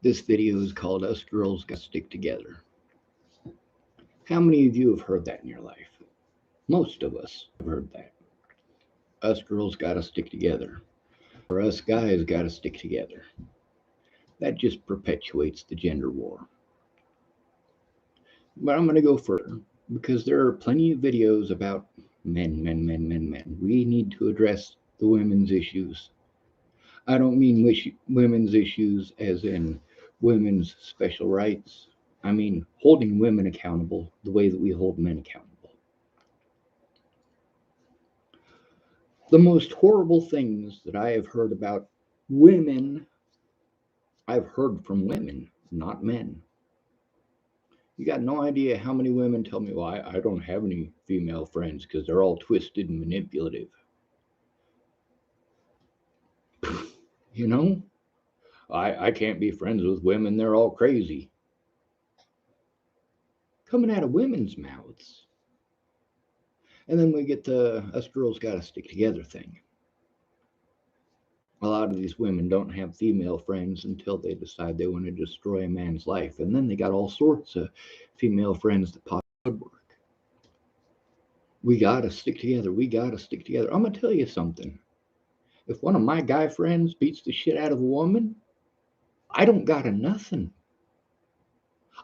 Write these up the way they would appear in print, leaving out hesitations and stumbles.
This video is called Us Girls Gotta Stick Together. How many of you have heard that in your life? Most of us have heard that. Us girls gotta stick together. Or us guys gotta stick together. That just perpetuates the gender war. But I'm going to go further because there are plenty of videos about men. We need to address the women's issues. I don't mean women's issues as in women's special rights. I mean holding women accountable the way that we hold men accountable. The most horrible things that I have heard about women, I've heard from women, not men. You got no idea how many women tell me, well, I don't have any female friends because they're all twisted and manipulative. You know, I can't be friends with women, they're all crazy. Coming out of women's mouths. And then we get the us girls gotta stick together thing. A lot of these women don't have female friends until they decide they want to destroy a man's life. And then they got all sorts of female friends that pop woodwork. We gotta stick together. We gotta stick together. I'm gonna tell you something. If one of my guy friends beats the shit out of a woman, I don't gotta nothing.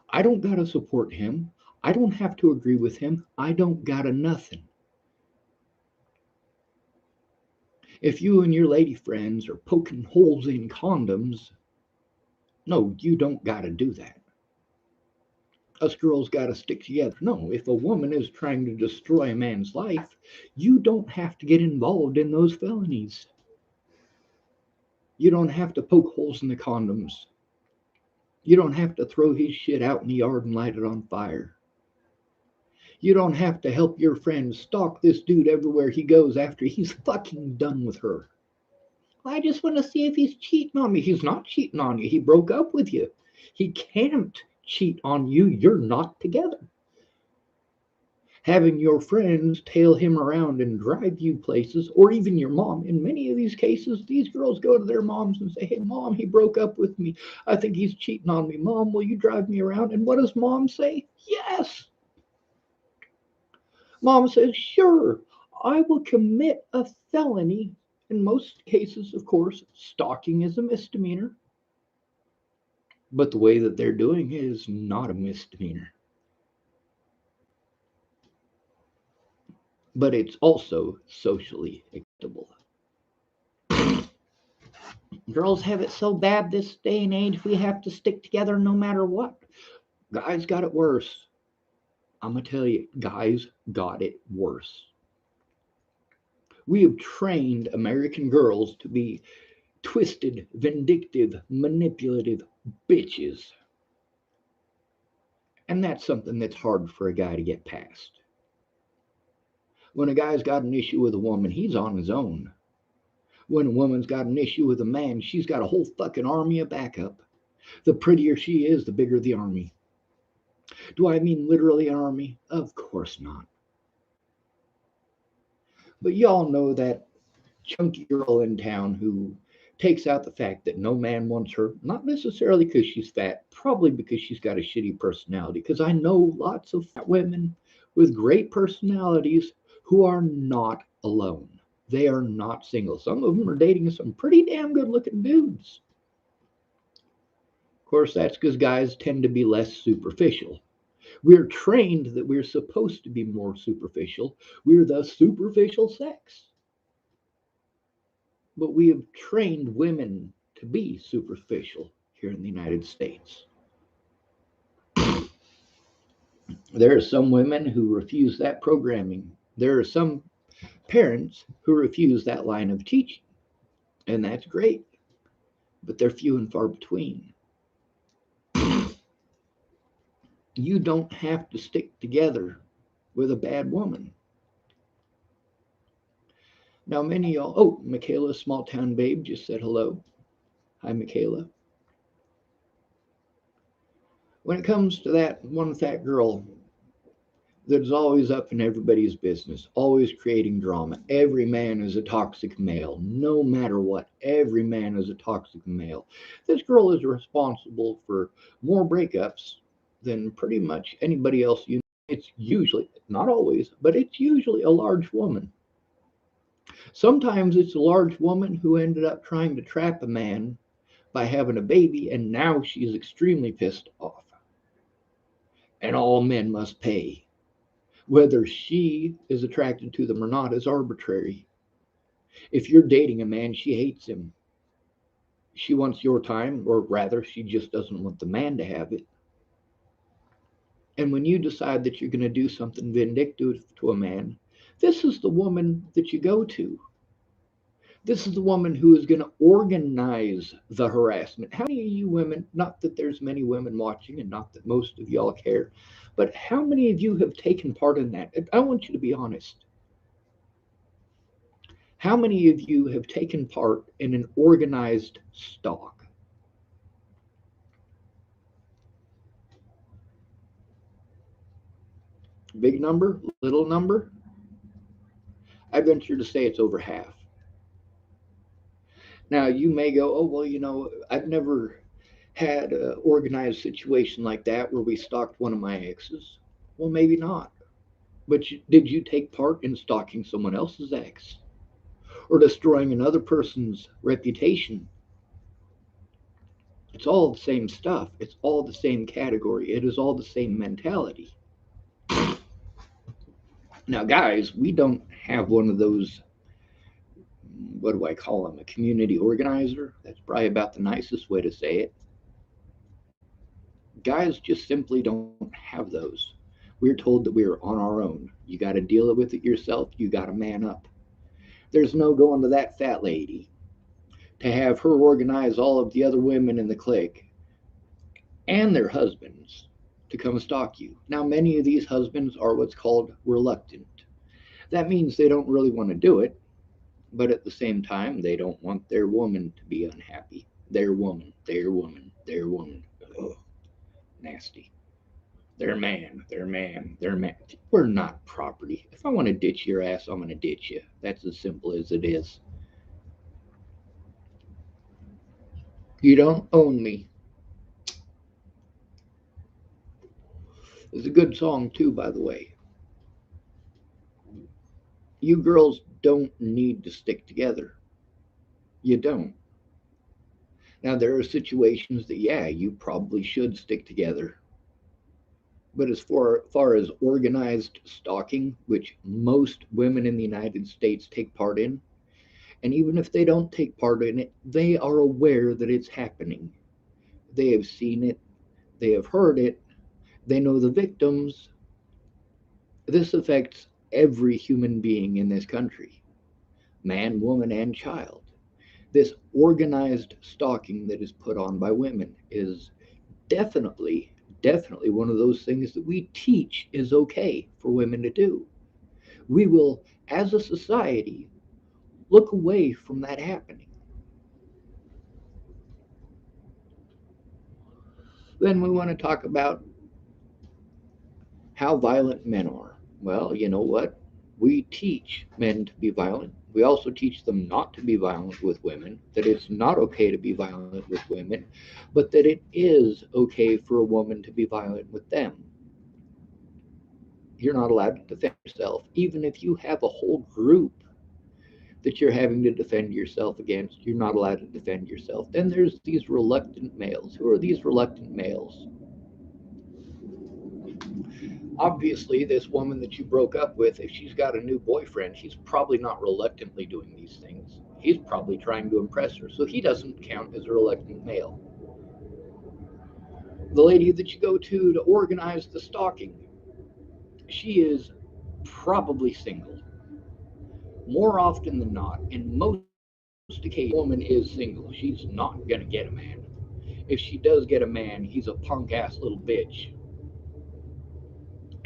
I don't gotta support him. I don't have to agree with him. I don't gotta nothing. If you and your lady friends are poking holes in condoms, no, you don't gotta do that. Us girls gotta stick together. No, if a woman is trying to destroy a man's life, you don't have to get involved in those felonies. You don't have to poke holes in the condoms. You don't have to throw his shit out in the yard and light it on fire. You don't have to help your friend stalk this dude everywhere he goes after he's fucking done with her. I just want to see if he's cheating on me. He's not cheating on you. He broke up with you. He can't cheat on you. You're not together. Having your friends tail him around and drive you places, or even your mom. In many of these cases, these girls go to their moms and say, hey, mom, he broke up with me. I think he's cheating on me. Mom, will you drive me around? And what does mom say? Yes. Mom says, sure, I will commit a felony. In most cases, of course, stalking is a misdemeanor. But the way that they're doing it is not a misdemeanor. But it's also socially acceptable. Girls have it so bad this day and age, we have to stick together no matter what. Guys got it worse. I'm going to tell you, guys got it worse. We have trained American girls to be twisted, vindictive, manipulative bitches. And that's something that's hard for a guy to get past. When a guy's got an issue with a woman, he's on his own. When a woman's got an issue with a man, she's got a whole fucking army of backup. The prettier she is, the bigger the army. Do I mean literally an army? Of course not. But y'all know that chunky girl in town who takes out the fact that no man wants her, not necessarily because she's fat, probably because she's got a shitty personality. Because I know lots of fat women with great personalities who are not alone. They are not single. Some of them are dating some pretty damn good looking dudes. Of course, that's because guys tend to be less superficial. We're trained that we're supposed to be more superficial. We're the superficial sex. But we have trained women to be superficial here in the United States. There are some women who refuse that programming. There are some parents who refuse that line of teaching, and that's great, but they're few and far between. You don't have to stick together with a bad woman. Now, many of y'all, oh, Michaela, small town babe, just said hello. Hi, Michaela. When it comes to that one fat girl, that's always up in everybody's business, always creating drama. Every man is a toxic male, no matter what. Every man is a toxic male. This girl is responsible for more breakups than pretty much anybody else you know. It's usually, not always, but it's usually a large woman. Sometimes it's a large woman who ended up trying to trap a man by having a baby, and now she's extremely pissed off. And all men must pay. Whether she is attracted to them or not is arbitrary. If you're dating a man, she hates him. She wants your time, or rather, she just doesn't want the man to have it. And when you decide that you're going to do something vindictive to a man, this is the woman that you go to. This is the woman who is going to organize the harassment. How many of you women, not that there's many women watching and not that most of y'all care, but how many of you have taken part in that? I want you to be honest. How many of you have taken part in an organized stalk? Big number, little number? I venture to say it's over half. Now, you may go, oh, well, I've never had an organized situation like that where we stalked one of my exes. Well, maybe not. But did you take part in stalking someone else's ex or destroying another person's reputation? It's all the same stuff. It's all the same category. It is all the same mentality. Now, guys, we don't have one of those, what do I call them, a community organizer? That's probably about the nicest way to say it. Guys just simply don't have those. We're told that we're on our own. You got to deal with it yourself. You got to man up. There's no going to that fat lady to have her organize all of the other women in the clique and their husbands to come stalk you. Now, many of these husbands are what's called reluctant. That means they don't really want to do it, but at the same time, they don't want their woman to be unhappy. Their woman, their woman, their woman. Ugh, nasty. Their man, their man, their man. We're not property. If I want to ditch your ass, I'm going to ditch you. That's as simple as it is. You don't own me. It's a good song, too, by the way. You girls don't need to stick together. You don't. Now, there are situations that, yeah, you probably should stick together. But as far as organized stalking, which most women in the United States take part in, and even if they don't take part in it, they are aware that it's happening. They have seen it, they have heard it, they know the victims. This affects every human being in this country, man, woman, and child. This organized stalking that is put on by women is definitely, definitely one of those things that we teach is okay for women to do. We will, as a society, look away from that happening. Then we want to talk about how violent men are. Well, you know what? We teach men to be violent. We also teach them not to be violent with women, that it's not okay to be violent with women, but that it is okay for a woman to be violent with them. You're not allowed to defend yourself, even if you have a whole group that you're having to defend yourself against. You're not allowed to defend yourself. Then there's these reluctant males. Who are these reluctant males? Obviously, this woman that you broke up with, if she's got a new boyfriend, he's probably not reluctantly doing these things. He's probably trying to impress her. So he doesn't count as a reluctant male. The lady that you go to organize the stalking, she is probably single. More often than not, in most occasions, the woman is single. She's not going to get a man. If she does get a man, he's a punk ass little bitch.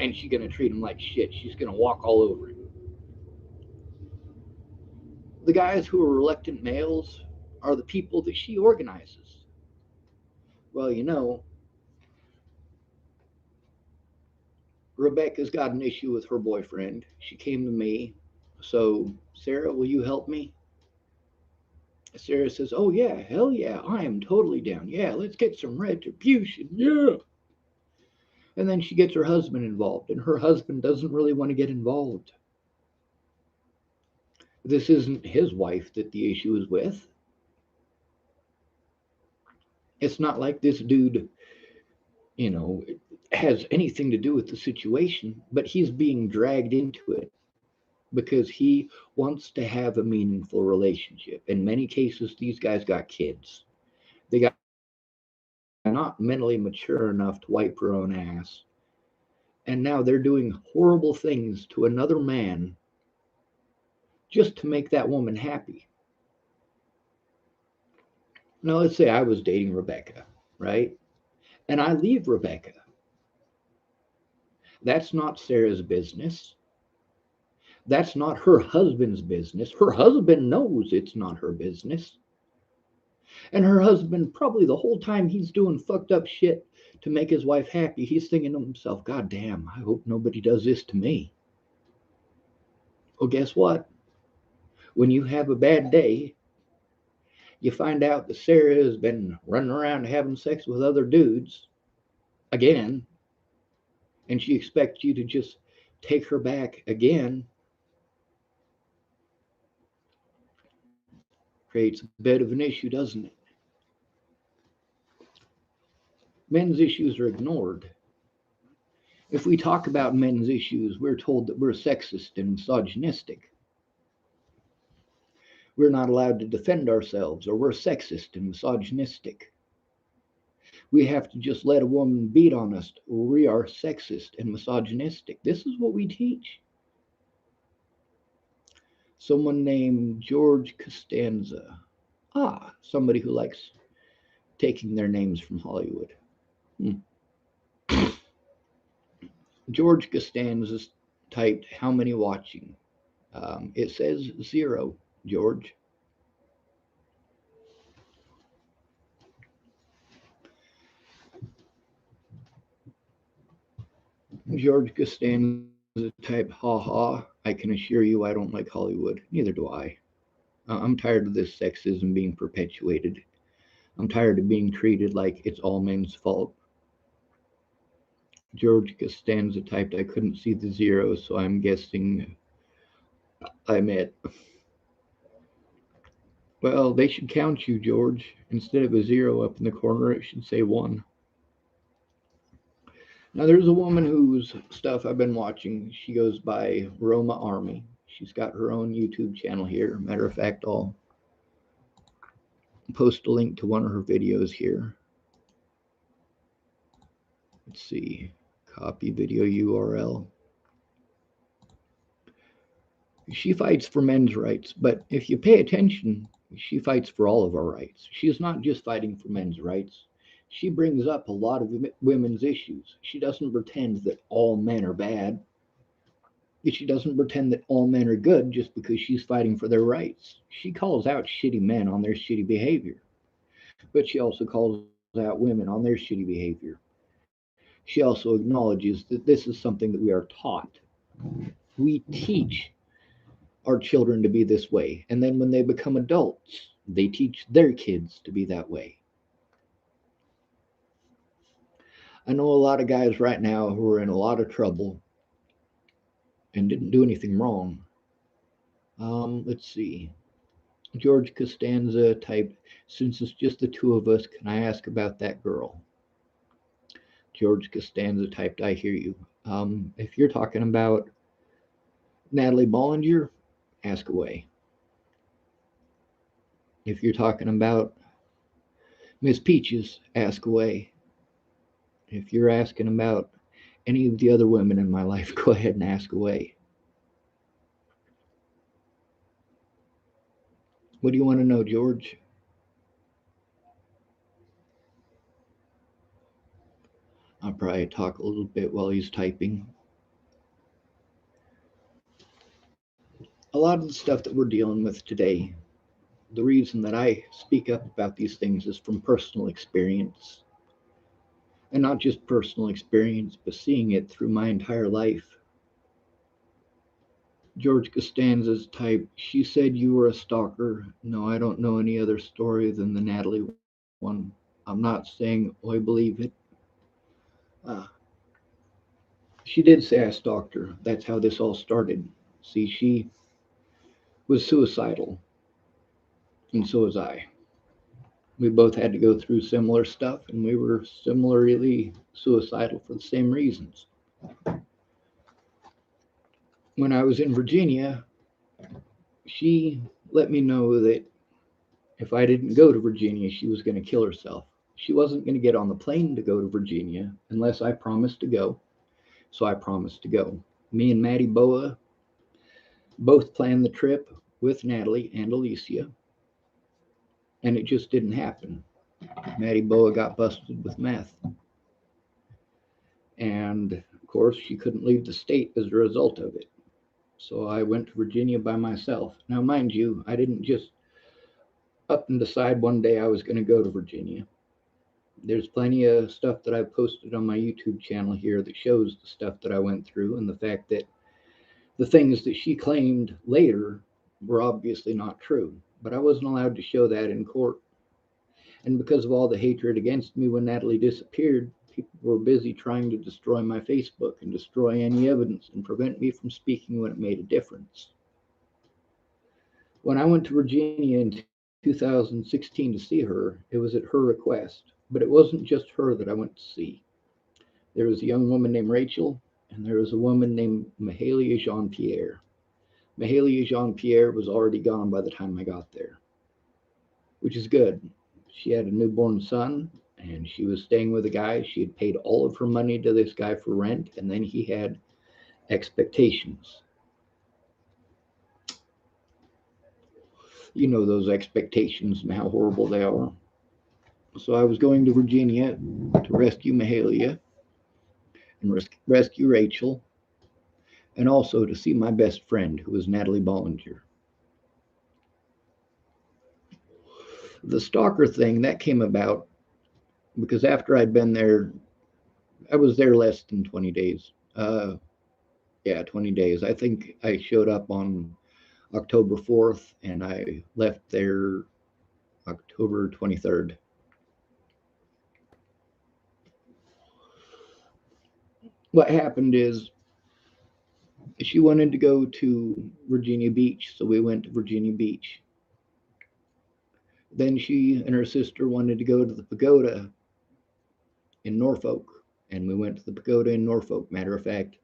And she's going to treat him like shit. She's going to walk all over him. The guys who are reluctant males are the people that she organizes. Well, Rebecca's got an issue with her boyfriend. She came to me. So, Sarah, will you help me? Sarah says, "Oh, yeah, hell yeah, I am totally down. Yeah, let's get some retribution. Yeah." And then she gets her husband involved, and her husband doesn't really want to get involved. This isn't his wife that the issue is with. It's not like this dude, you know, has anything to do with the situation, but he's being dragged into it because he wants to have a meaningful relationship. In many cases, these guys got kids. They got not mentally mature enough to wipe their own ass. And now they're doing horrible things to another man just to make that woman happy. Now, let's say I was dating Rebecca, right? And I leave Rebecca. That's not Sarah's business. That's not her husband's business. Her husband knows it's not her business. And her husband, probably the whole time he's doing fucked up shit to make his wife happy, he's thinking to himself, God damn, I hope nobody does this to me. Well, guess what? When you have a bad day, you find out that Sarah has been running around having sex with other dudes again, and she expects you to just take her back again. Creates a bit of an issue, doesn't it? Men's issues are ignored. If we talk about men's issues, we're told that we're sexist and misogynistic. We're not allowed to defend ourselves, or we're sexist and misogynistic. We have to just let a woman beat on us, or we are sexist and misogynistic. This is what we teach. Someone named George Costanza. Ah, somebody who likes taking their names from Hollywood. Hmm. George Costanza typed, "How many watching?" It says 0, George. George Costanza typed, "Ha ha, I can assure you I don't like Hollywood. Neither do I. I'm tired of this sexism being perpetuated. I'm tired of being treated like it's all men's fault." George Costanza typed, "I couldn't see the 0, so I'm guessing I'm it." Well, they should count you, George. Instead of a 0 up in the corner, it should say 1. Now, there's a woman whose stuff I've been watching. She goes by Roma Army. She's got her own YouTube channel here. Matter of fact, I'll post a link to one of her videos here. Let's see. Copy video URL. She fights for men's rights, but if you pay attention, she fights for all of our rights. She's not just fighting for men's rights. She brings up a lot of women's issues. She doesn't pretend that all men are bad. She doesn't pretend that all men are good just because she's fighting for their rights. She calls out shitty men on their shitty behavior, but she also calls out women on their shitty behavior. She also acknowledges that this is something that we are taught. We teach our children to be this way, and then when they become adults, they teach their kids to be that way. I know a lot of guys right now who are in a lot of trouble and didn't do anything wrong. Let's see. George Costanza typed, "Since it's just the two of us, can I ask about that girl?" George Costanza typed, "I hear you." If you're talking about Natalie Bollinger, ask away. If you're talking about Miss Peaches, ask away. If you're asking about any of the other women in my life, go ahead and ask away. What do you want to know, George? I'll probably talk a little bit while he's typing. A lot of the stuff that we're dealing with today, the reason that I speak up about these things is from personal experience. And not just personal experience, but seeing it through my entire life. George Costanza's type, she said you were a stalker. No, I don't know any other story than the Natalie one. I'm not saying, oh, I believe it. Uh, she did say I stalked her. That's how this all started. See, she was suicidal, and so was I. We both had to go through similar stuff, and we were similarly suicidal for the same reasons. When I was in Virginia, she let me know that if I didn't go to Virginia, she was going to kill herself. She wasn't going to get on the plane to go to Virginia unless I promised to go. So I promised to go. Me and Maddie Boa both planned the trip with Natalie and Alicia, and it just didn't happen. Maddie Boa got busted with meth. And of course, she couldn't leave the state as a result of it. So I went to Virginia by myself. Now, mind you, I didn't just up and decide one day I was going to go to Virginia. There's plenty of stuff that I've posted on my YouTube channel here that shows the stuff that I went through and the fact that the things that she claimed later were obviously not true. But I wasn't allowed to show that in court. And because of all the hatred against me when Natalie disappeared, people were busy trying to destroy my Facebook and destroy any evidence and prevent me from speaking when it made a difference. When I went to Virginia in 2016 to see her, it was at her request. But it wasn't just her that I went to see. There was a young woman named Rachel, and there was a woman named Mahalia Jean Pierre. Mahalia Jean Pierre was already gone by the time I got there, which is good. She had a newborn son, and she was staying with a guy. She had paid all of her money to this guy for rent, and then he had expectations. You know those expectations and how horrible they are. So I was going to Virginia to rescue Mahalia and rescue Rachel, and also to see my best friend, who was Natalie Bollinger. The stalker thing that came about because after I'd been there, I was there less than 20 days. Yeah, 20 days. I think I showed up on October 4th and I left there October 23rd. What happened is she wanted to go to Virginia Beach, so we went to Virginia Beach. Then she and her sister wanted to go to the pagoda in Norfolk, and we went to the pagoda in Norfolk. Matter of fact,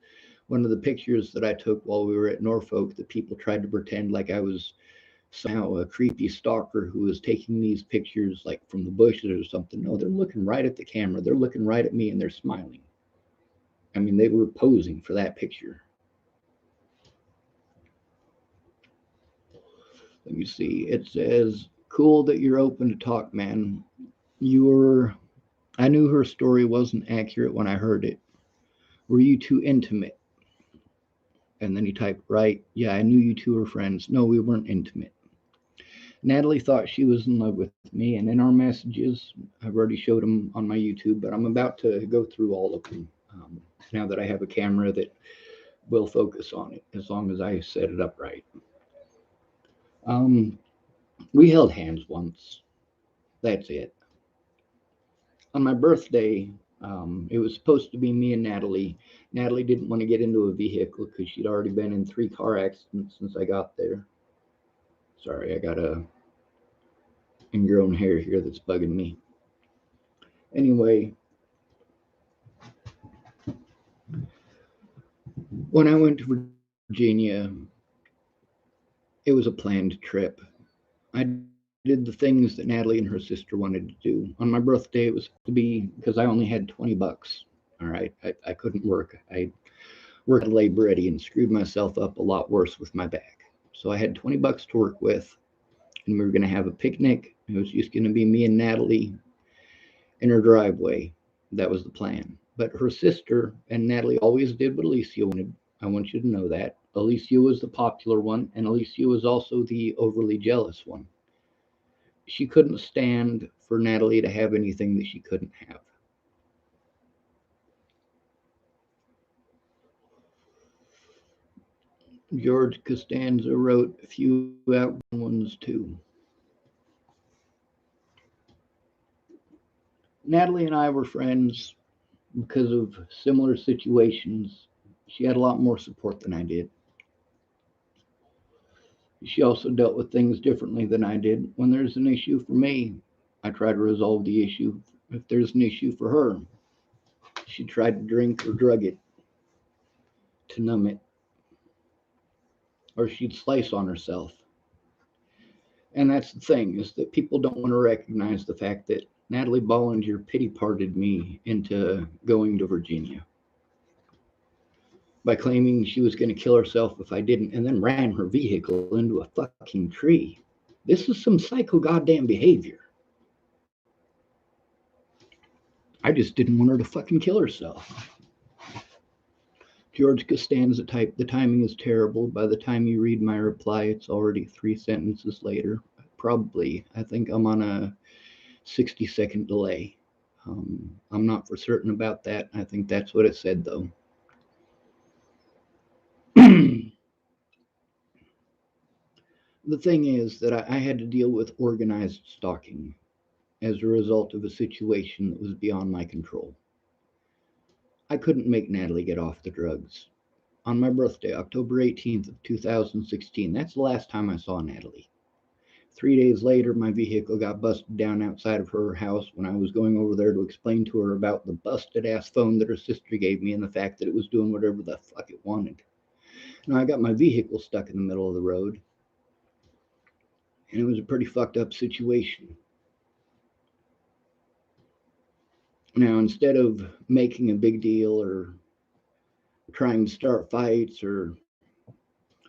one of the pictures that I took while we were at Norfolk, the people tried to pretend like I was somehow a creepy stalker who was taking these pictures like from the bushes or something. No, they're looking right at the camera. They're looking right at me and they're smiling. I mean, they were posing for that picture. Let me see. It says, cool that you're open to talk, man. You were, I knew her story wasn't accurate when I heard it. Were you too intimate? And then he typed, right, yeah, I knew you two were friends. No, we weren't intimate. Natalie thought she was in love with me, and in our messages, I've already showed them on my YouTube, but I'm about to go through all of them now that I have a camera that will focus on it as long as I set it up right. Um, we held hands once. That's it. On my birthday, it was supposed to be me and Natalie. Natalie didn't want to get into a vehicle because she'd already been in 3 car accidents since I got there. Sorry, I got a ingrown hair here that's bugging me. Anyway, when I went to Virginia, it was a planned trip. I did the things that Natalie and her sister wanted to do. On my birthday, it was to be because I only had 20 bucks. All right, I couldn't work. I worked at Labor Ready and screwed myself up a lot worse with my back. So I had 20 bucks to work with, and we were going to have a picnic. It was just going to be me and Natalie in her driveway. That was the plan. But her sister and Natalie always did what Alicia wanted. I want you to know that. Alicia was the popular one, and Alicia was also the overly jealous one. She couldn't stand for Natalie to have anything that she couldn't have. George Costanza wrote a few outgoing ones too. Natalie and I were friends because of similar situations. She had a lot more support than I did. She also dealt with things differently than I did. When there's an issue for me, I try to resolve the issue. If there's an issue for her, she tried to drink or drug it to numb it, or she'd slice on herself. And that's the thing, is that people don't want to recognize the fact that Natalie Bollinger pity parted me into going to Virginia by claiming she was going to kill herself if I didn't, and then ran her vehicle into a fucking tree. This is some psycho goddamn behavior. I just didn't want her to fucking kill herself. George Costanza type, the timing is terrible. By the time you read my reply, it's already 3 sentences later. Probably, I think I'm on a 60-second delay. I'm not for certain about that. I think that's what it said, though. The thing is that I had to deal with organized stalking as a result of a situation that was beyond my control. I couldn't make Natalie get off the drugs. On my birthday, October 18th of 2016, that's the last time I saw Natalie. 3 days later, my vehicle got busted down outside of her house when I was going over there to explain to her about the busted ass phone that her sister gave me and the fact that it was doing whatever the fuck it wanted. Now, I got my vehicle stuck in the middle of the road, and it was a pretty fucked up situation. Now, instead of making a big deal or trying to start fights or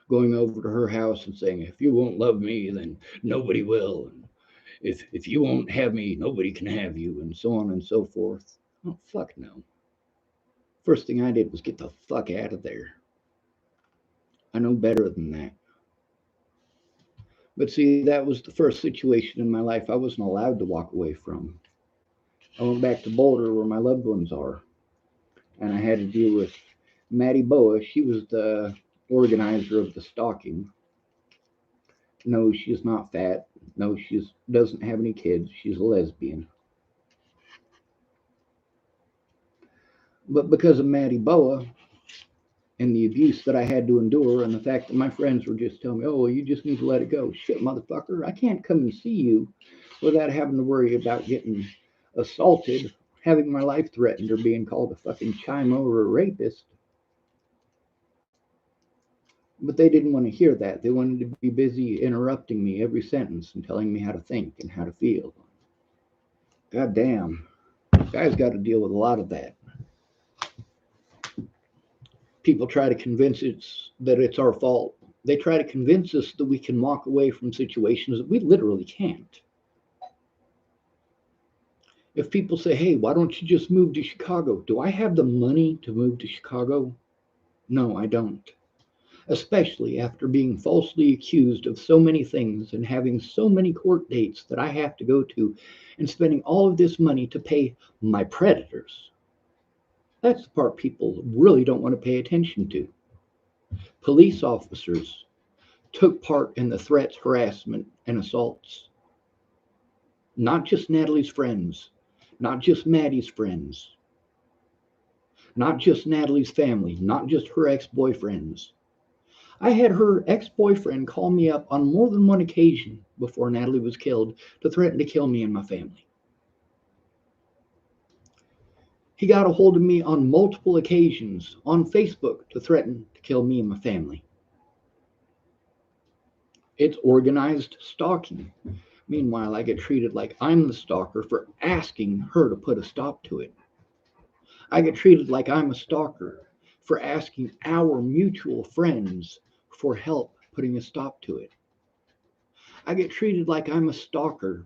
going over to her house and saying, if you won't love me, then nobody will. And if you won't have me, nobody can have you, and so on and so forth. Oh, fuck no. First thing I did was get the fuck out of there. I know better than that. But see, that was the first situation in my life I wasn't allowed to walk away from. I went back to Boulder where my loved ones are, and I had to deal with Maddie Boa. She was the organizer of the stalking. No, she's not fat. No, she doesn't have any kids. She's a lesbian. But because of Maddie Boa and the abuse that I had to endure, and the fact that my friends were just telling me, oh, well, you just need to let it go. Shit, motherfucker, I can't come and see you without having to worry about getting assaulted, having my life threatened, or being called a fucking chimo or a rapist. But they didn't want to hear that. They wanted to be busy interrupting me every sentence and telling me how to think and how to feel. God damn. Guys got to deal with a lot of that. People try to convince us that it's our fault. They try to convince us that we can walk away from situations that we literally can't. If people say, hey, why don't you just move to Chicago? Do I have the money to move to Chicago? No, I don't. Especially after being falsely accused of so many things and having so many court dates that I have to go to and spending all of this money to pay my predators. That's the part people really don't want to pay attention to. Police officers took part in the threats, harassment, and assaults. Not just Natalie's friends, not just Maddie's friends, not just Natalie's family, not just her ex-boyfriends. I had her ex-boyfriend call me up on more than one occasion before Natalie was killed to threaten to kill me and my family. He got a hold of me on multiple occasions on Facebook to threaten to kill me and my family. It's organized stalking. Meanwhile, I get treated like I'm the stalker for asking her to put a stop to it. I get treated like I'm a stalker for asking our mutual friends for help putting a stop to it. I get treated like I'm a stalker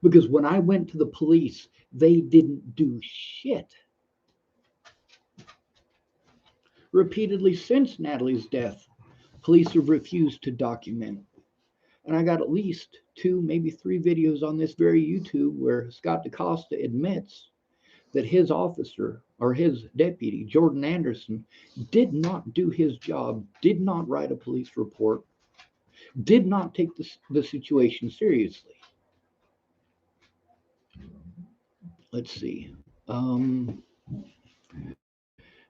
because when I went to the police, they didn't do shit. Repeatedly since Natalie's death, police have refused to document. And I got at least 2, maybe 3 videos on this very YouTube where Scott DaCosta admits that his officer or his deputy, Jordan Anderson, did not do his job, did not write a police report, did not take the situation seriously. Let's see.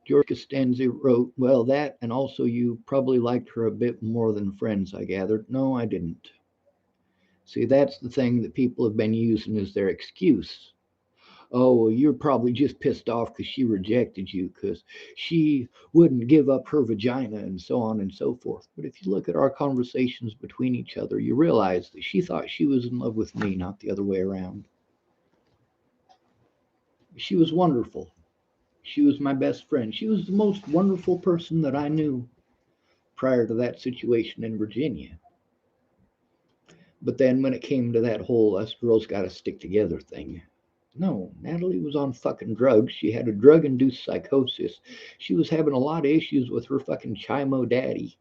George Costanza wrote, well, that and also you probably liked her a bit more than friends, I gathered. No, I didn't. See, that's the thing that people have been using as their excuse. Oh, well, you're probably just pissed off because she rejected you because she wouldn't give up her vagina and so on and so forth. But if you look at our conversations between each other, you realize that she thought she was in love with me, not the other way around. She was wonderful. She was my best friend. She was the most wonderful person that I knew prior to that situation in Virginia. But then when it came to that whole us girls got to stick together thing, no, Natalie was on fucking drugs. She had a drug induced psychosis. She was having a lot of issues with her fucking Chimo daddy.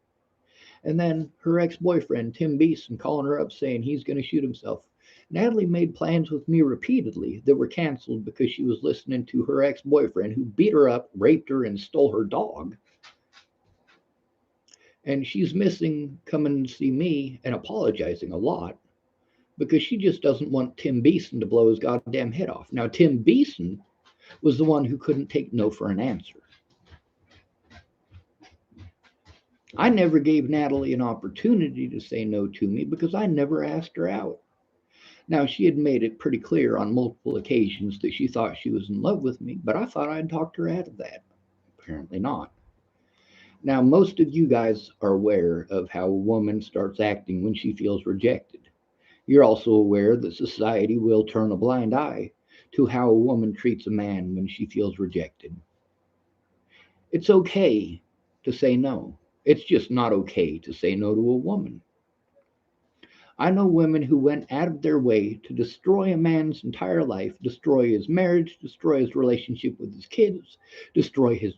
And then her ex boyfriend, Tim Beeson, calling her up saying he's going to shoot himself. Natalie made plans with me repeatedly that were canceled because she was listening to her ex boyfriend who beat her up, raped her, and stole her dog. And she's missing coming to see me and apologizing a lot because she just doesn't want Tim Beeson to blow his goddamn head off. Now, Tim Beeson was the one who couldn't take no for an answer. I never gave Natalie an opportunity to say no to me because I never asked her out. Now, she had made it pretty clear on multiple occasions that she thought she was in love with me, but I thought I'd talked her out of that. Apparently not. Now, most of you guys are aware of how a woman starts acting when she feels rejected. You're also aware that society will turn a blind eye to how a woman treats a man when she feels rejected. It's okay to say no. It's just not okay to say no to a woman. I know women who went out of their way to destroy a man's entire life, destroy his marriage, destroy his relationship with his kids, destroy his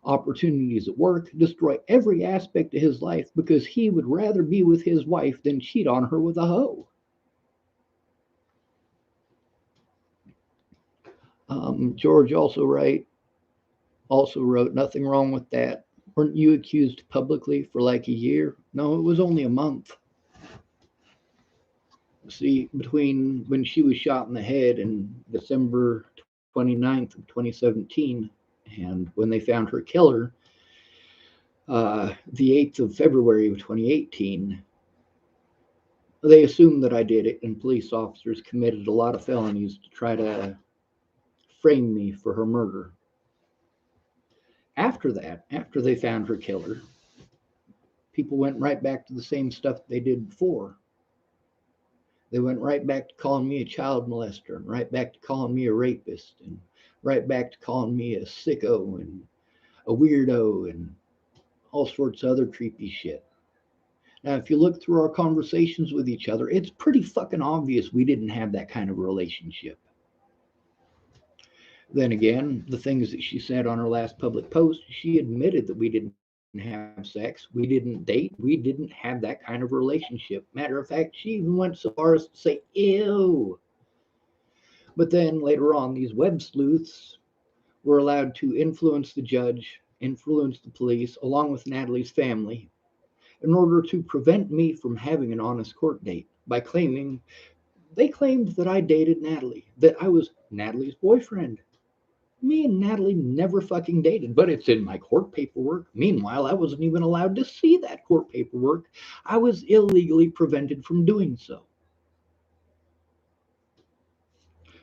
opportunities at work, destroy every aspect of his life because he would rather be with his wife than cheat on her with a hoe. George also wrote, nothing wrong with that. Weren't you accused publicly for like a year? No, it was only a month. See, between when she was shot in the head in December 29th of 2017 and when they found her killer, the 8th of February of 2018, they assumed that I did it, and police officers committed a lot of felonies to try to frame me for her murder. After that, after they found her killer, people went right back to the same stuff they did before. They went right back to calling me a child molester, and right back to calling me a rapist, and right back to calling me a sicko and a weirdo and all sorts of other creepy shit. Now, if you look through our conversations with each other, it's pretty fucking obvious we didn't have that kind of relationship. Then again, the things that she said on her last public post, she admitted that we didn't have sex, we didn't date, we didn't have that kind of relationship. Matter of fact, she even went so far as to say, ew. But then later on, these web sleuths were allowed to influence the judge, influence the police, along with Natalie's family, in order to prevent me from having an honest court date by they claimed that I dated Natalie, that I was Natalie's boyfriend. Me and Natalie never fucking dated, but it's in my court paperwork. Meanwhile, I wasn't even allowed to see that court paperwork. I was illegally prevented from doing so.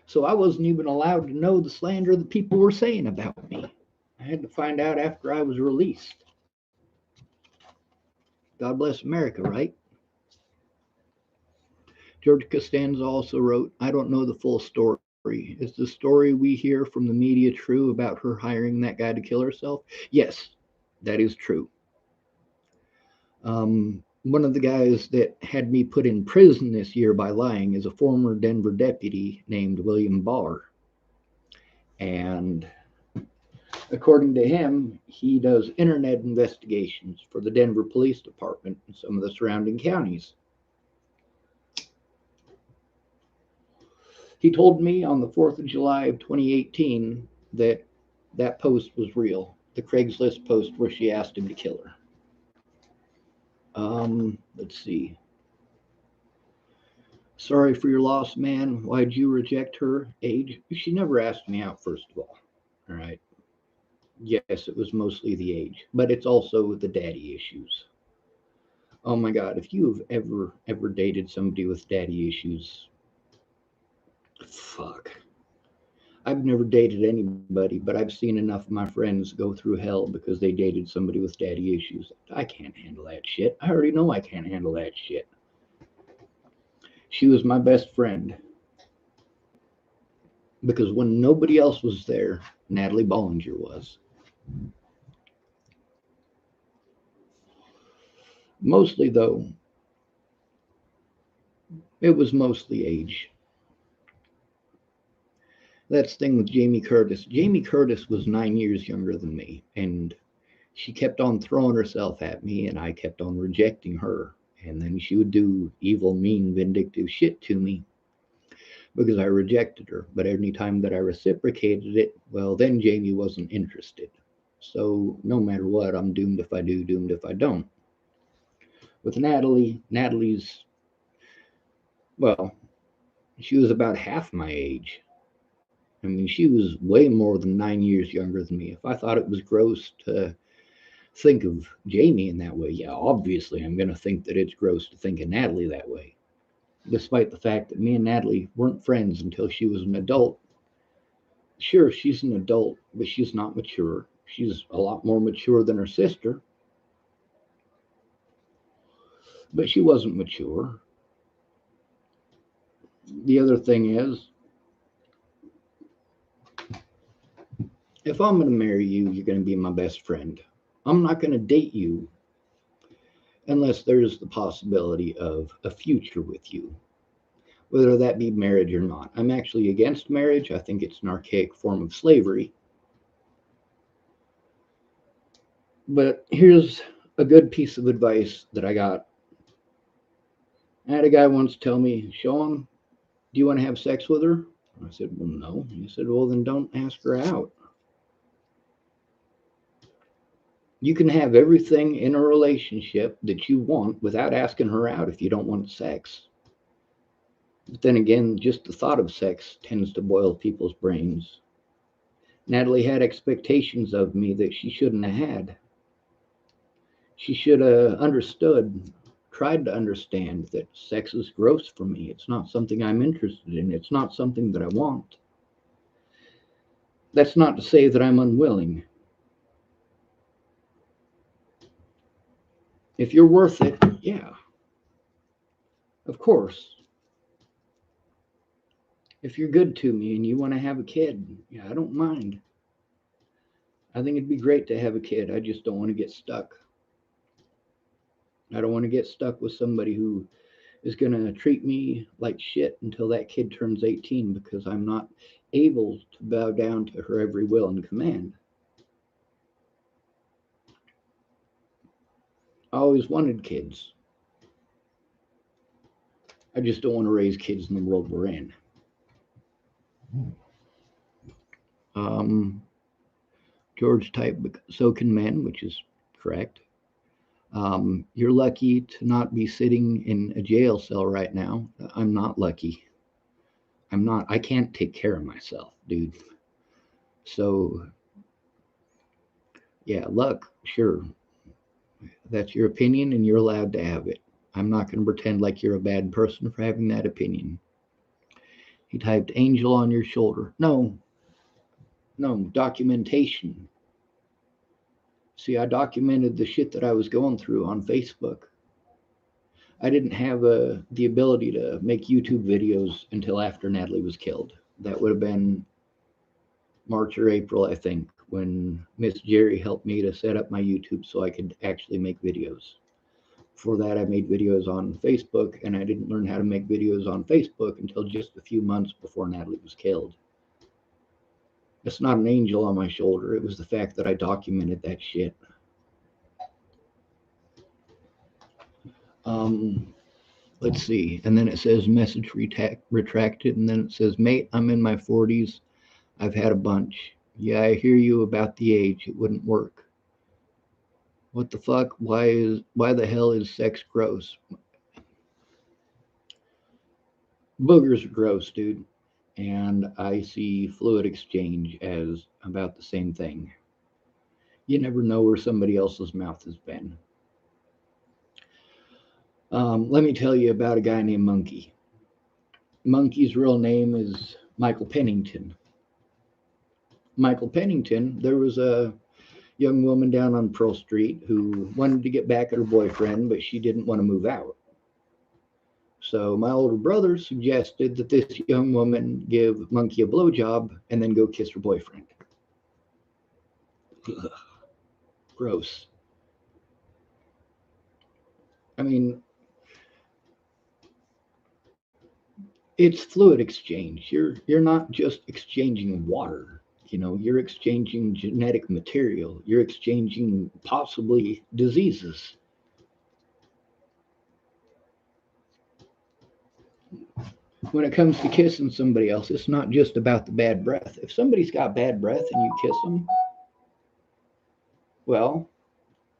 So I wasn't even allowed to know the slander that people were saying about me. I had to find out after I was released. God bless America, right? George Costanza also wrote, I don't know the full story. Is the story we hear from the media true about her hiring that guy to kill herself? Yes, that is true. One of the guys that had me put in prison this year by lying is a former Denver deputy named William Barr. And according to him, he does internet investigations for the Denver Police Department and some of the surrounding counties. He told me on the 4th of July of 2018 that that post was real. The Craigslist post where she asked him to kill her. Let's see. Sorry for your loss, man. Why'd you reject her? Age? She never asked me out, first of all. All right. Yes, it was mostly the age, but it's also the daddy issues. Oh my God, if you've ever dated somebody with daddy issues, fuck. I've never dated anybody, but I've seen enough of my friends go through hell because they dated somebody with daddy issues. I can't handle that shit. I already know I can't handle that shit. She was my best friend because when nobody else was there, Natalie Bollinger was. Mostly, though, it was mostly age. That's the thing with Jamie Curtis. Jamie Curtis was 9 years younger than me, and she kept on throwing herself at me, and I kept on rejecting her. And then she would do evil, mean, vindictive shit to me because I rejected her. But any time that I reciprocated it, well, then Jamie wasn't interested. So no matter what, I'm doomed if I do, doomed if I don't. With Natalie, Natalie's, well, she was about half my age. I mean, she was way more than 9 years younger than me. If I thought it was gross to think of Jamie in that way, yeah, obviously I'm going to think that it's gross to think of Natalie that way. Despite the fact that me and Natalie weren't friends until she was an adult. Sure, she's an adult, but she's not mature. She's a lot more mature than her sister, but she wasn't mature. The other thing is, if I'm going to marry you, you're going to be my best friend. I'm not going to date you unless there's the possibility of a future with you, whether that be marriage or not. I'm actually against marriage. I think it's an archaic form of slavery. But here's a good piece of advice that I got. I had a guy once tell me, Sean, do you want to have sex with her? I said, well, no. He said, well, then don't ask her out. You can have everything in a relationship that you want without asking her out if you don't want sex. But then again, just the thought of sex tends to boil people's brains. Natalie had expectations of me that she shouldn't have had. She should have understood, tried to understand that sex is gross for me. It's not something I'm interested in. It's not something that I want. That's not to say that I'm unwilling. If you're worth it, yeah, of course. If you're good to me and you want to have a kid, yeah, I don't mind. I think it'd be great to have a kid. I just don't want to get stuck. I don't want to get stuck with somebody who is going to treat me like shit until that kid turns 18 because I'm not able to bow down to her every will and command. I always wanted kids. I just don't want to raise kids in the world we're in. Um, George typed, so can men, which is correct. You're lucky to not be sitting in a jail cell right now. I'm not lucky. I'm not. I can't take care of myself, dude. So, yeah, luck, sure. That's your opinion and you're allowed to have it. I'm not going to pretend like you're a bad person for having that opinion. He typed angel on your shoulder. No, no, documentation. See, I documented the shit that I was going through on Facebook. I didn't have the ability to make YouTube videos until after Natalie was killed. That would have been March or April, I think, when Miss Jerry helped me to set up my YouTube so I could actually make videos. For that, I made videos on Facebook, and I didn't learn how to make videos on Facebook until just a few months before Natalie was killed. It's not an angel on my shoulder. It was the fact that I documented that shit. Um, Let's see. And then it says message retracted. And then it says, mate, I'm in my 40s. I've had a bunch. Yeah, I hear you about the age. It wouldn't work. What the fuck? Why the hell is sex gross? Boogers are gross, dude. And I see fluid exchange as about the same thing. You never know where somebody else's mouth has been. Let me tell you about a guy named Monkey. Monkey's real name is Michael Pennington. Michael Pennington, there was a young woman down on Pearl Street who wanted to get back at her boyfriend, but she didn't want to move out. So my older brother suggested that this young woman give Monkey a blowjob and then go kiss her boyfriend. Ugh, gross. I mean, it's fluid exchange. You're not just exchanging water. You're exchanging genetic material. You're exchanging possibly diseases. When it comes to kissing somebody else, it's not just about the bad breath. If somebody's got bad breath and you kiss them, well,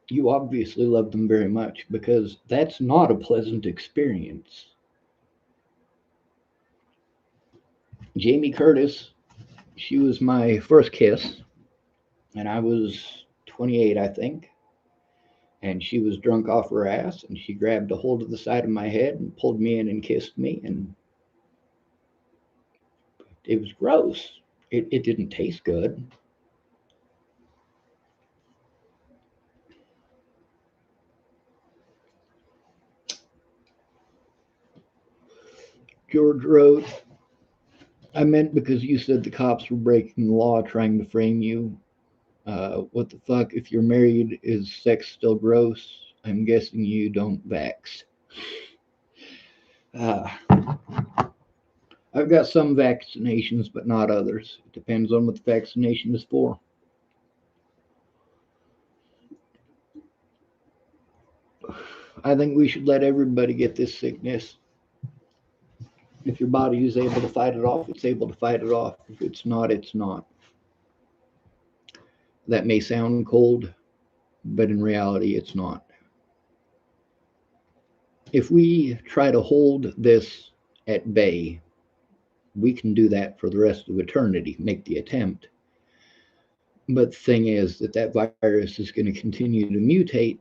you obviously love them very much because that's not a pleasant experience. Jamie Curtis, she was my first kiss, and I was 28, I think. And she was drunk off her ass, and she grabbed a hold of the side of my head and pulled me in and kissed me, and it was gross. It didn't taste good. George wrote, I meant because you said the cops were breaking the law trying to frame you. What the fuck? If you're married, is sex still gross? I'm guessing you don't vax. Uh, I've got some vaccinations, but not others. It depends on what the vaccination is for. I think we should let everybody get this sickness. If your body is able to fight it off, it's able to fight it off. If it's not, it's not. That may sound cold, but in reality, it's not. If we try to hold this at bay, we can do that for the rest of eternity, make the attempt. But the thing is that virus is going to continue to mutate.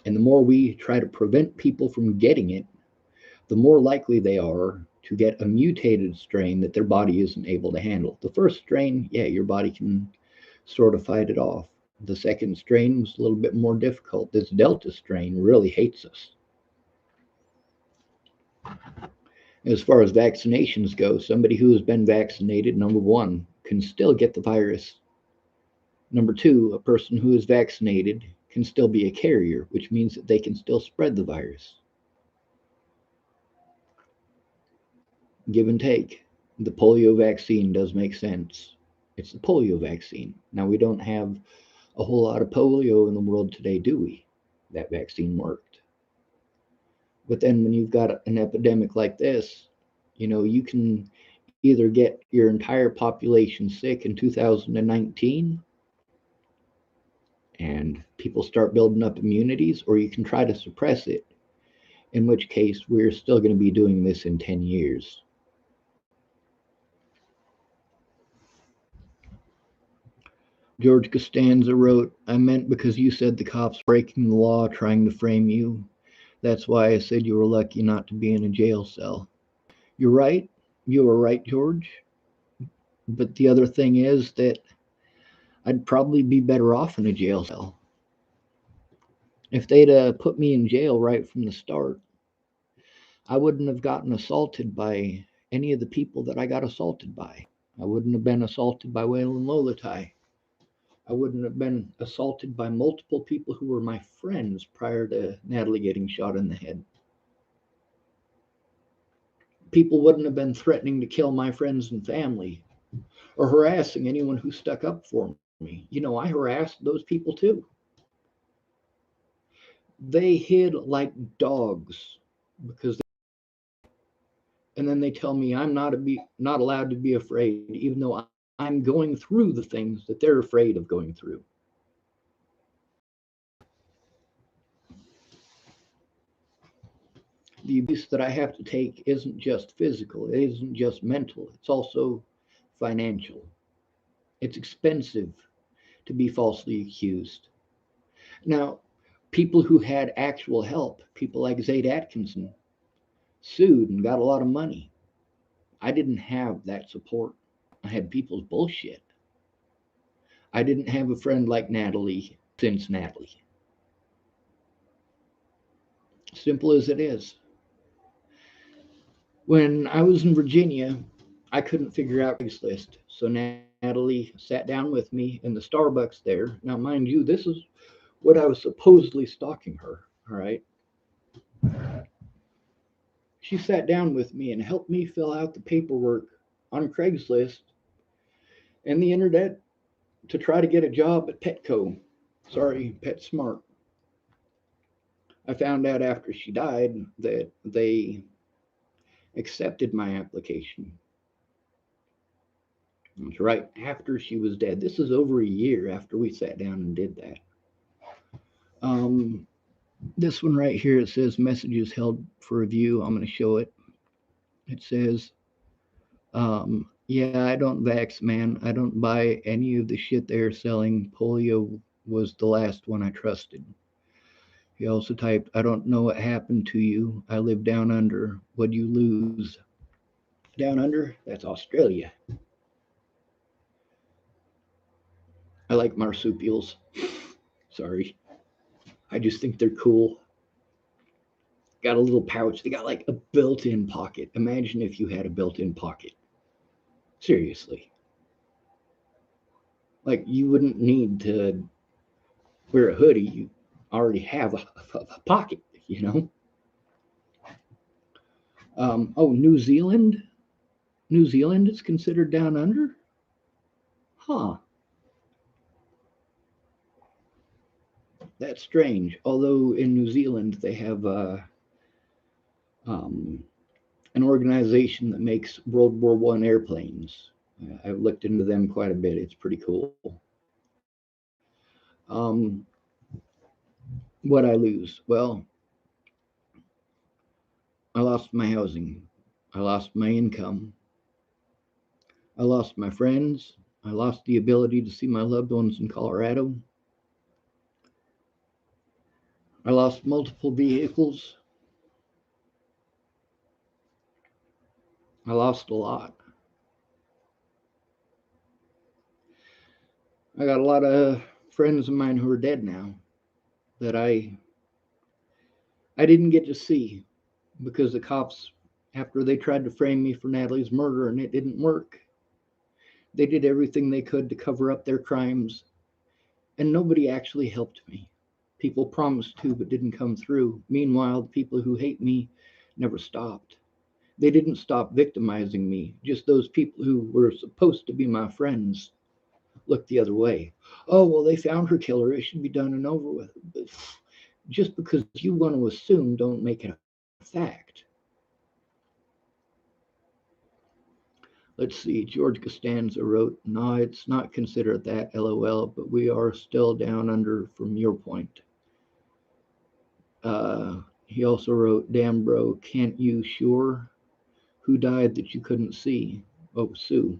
And the more we try to prevent people from getting it, the more likely they are to get a mutated strain that their body isn't able to handle. The first strain, yeah, your body can sort of fight it off. The second strain was a little bit more difficult. This Delta strain really hates us. As far as vaccinations go, somebody who has been vaccinated, number one, can still get the virus. Number two, a person who is vaccinated can still be a carrier, which means that they can still spread the virus. Give and take. The polio vaccine does make sense. It's the polio vaccine. Now, we don't have a whole lot of polio in the world today, do we? That vaccine worked. But then when you've got an epidemic like this, you can either get your entire population sick in 2019 and people start building up immunities, or you can try to suppress it, in which case we're still going to be doing this in 10 years. George Costanza wrote, I meant because you said the cops breaking the law trying to frame you. That's why I said you were lucky not to be in a jail cell. You're right. You were right, George. But the other thing is that I'd probably be better off in a jail cell. If they'd put me in jail right from the start, I wouldn't have gotten assaulted by any of the people that I got assaulted by. I wouldn't have been assaulted by Waylon Lolatai. I wouldn't have been assaulted by multiple people who were my friends prior to Natalie getting shot in the head. People wouldn't have been threatening to kill my friends and family or harassing anyone who stuck up for me. I harassed those people too. They hid like dogs because And then they tell me I'm not allowed to be afraid, even though I'm going through the things that they're afraid of going through. The abuse that I have to take isn't just physical, it isn't just mental, it's also financial. It's expensive to be falsely accused. Now, people who had actual help, people like Zaid Atkinson, sued and got a lot of money. I didn't have that support. I had people's bullshit. I didn't have a friend like Natalie since Natalie. Simple as it is. When I was in Virginia, I couldn't figure out Craigslist. So Natalie sat down with me in the Starbucks there. Now, mind you, this is what I was supposedly stalking her. All right. She sat down with me and helped me fill out the paperwork on Craigslist and the internet to try to get a job at Petco. Sorry, PetSmart. I found out after she died that they accepted my application. It's right after she was dead. This is over a year after we sat down and did that. Um, this one right here, it says messages held for review. I'm going to show it. It says, yeah, I don't vax, man. I don't buy any of the shit they're selling. Polio was the last one I trusted. He also typed, I don't know what happened to you. I live down under. What'd you lose? Down under? That's Australia. I like marsupials. Sorry. I just think they're cool. Got a little pouch. They got like a built in pocket. Imagine if you had a built in pocket. Seriously. Like you wouldn't need to wear a hoodie. You already have a pocket, you know? Oh, New Zealand? New Zealand is considered down under? Huh. That's strange. Although in New Zealand they have um, an organization that makes World War One airplanes. I've looked into them quite a bit. It's pretty cool. Um, what I lose? Well, I lost my housing. I lost my income. I lost my friends. I lost the ability to see my loved ones in Colorado. I lost multiple vehicles. I lost a lot. I got a lot of friends of mine who are dead now that I didn't get to see because the cops, after they tried to frame me for Natalie's murder and it didn't work, they did everything they could to cover up their crimes, and nobody actually helped me. People promised to, but didn't come through. Meanwhile, the people who hate me never stopped. They didn't stop victimizing me. Just those people who were supposed to be my friends looked the other way. Oh, well, they found her killer. It should be done and over with. But just because you want to assume, don't make it a fact. Let's see, George Costanza wrote, no, it's not considered that, LOL, but we are still down under from your point. He also wrote, damn, bro, can't you sure? Who died that you couldn't see? Oh, sue.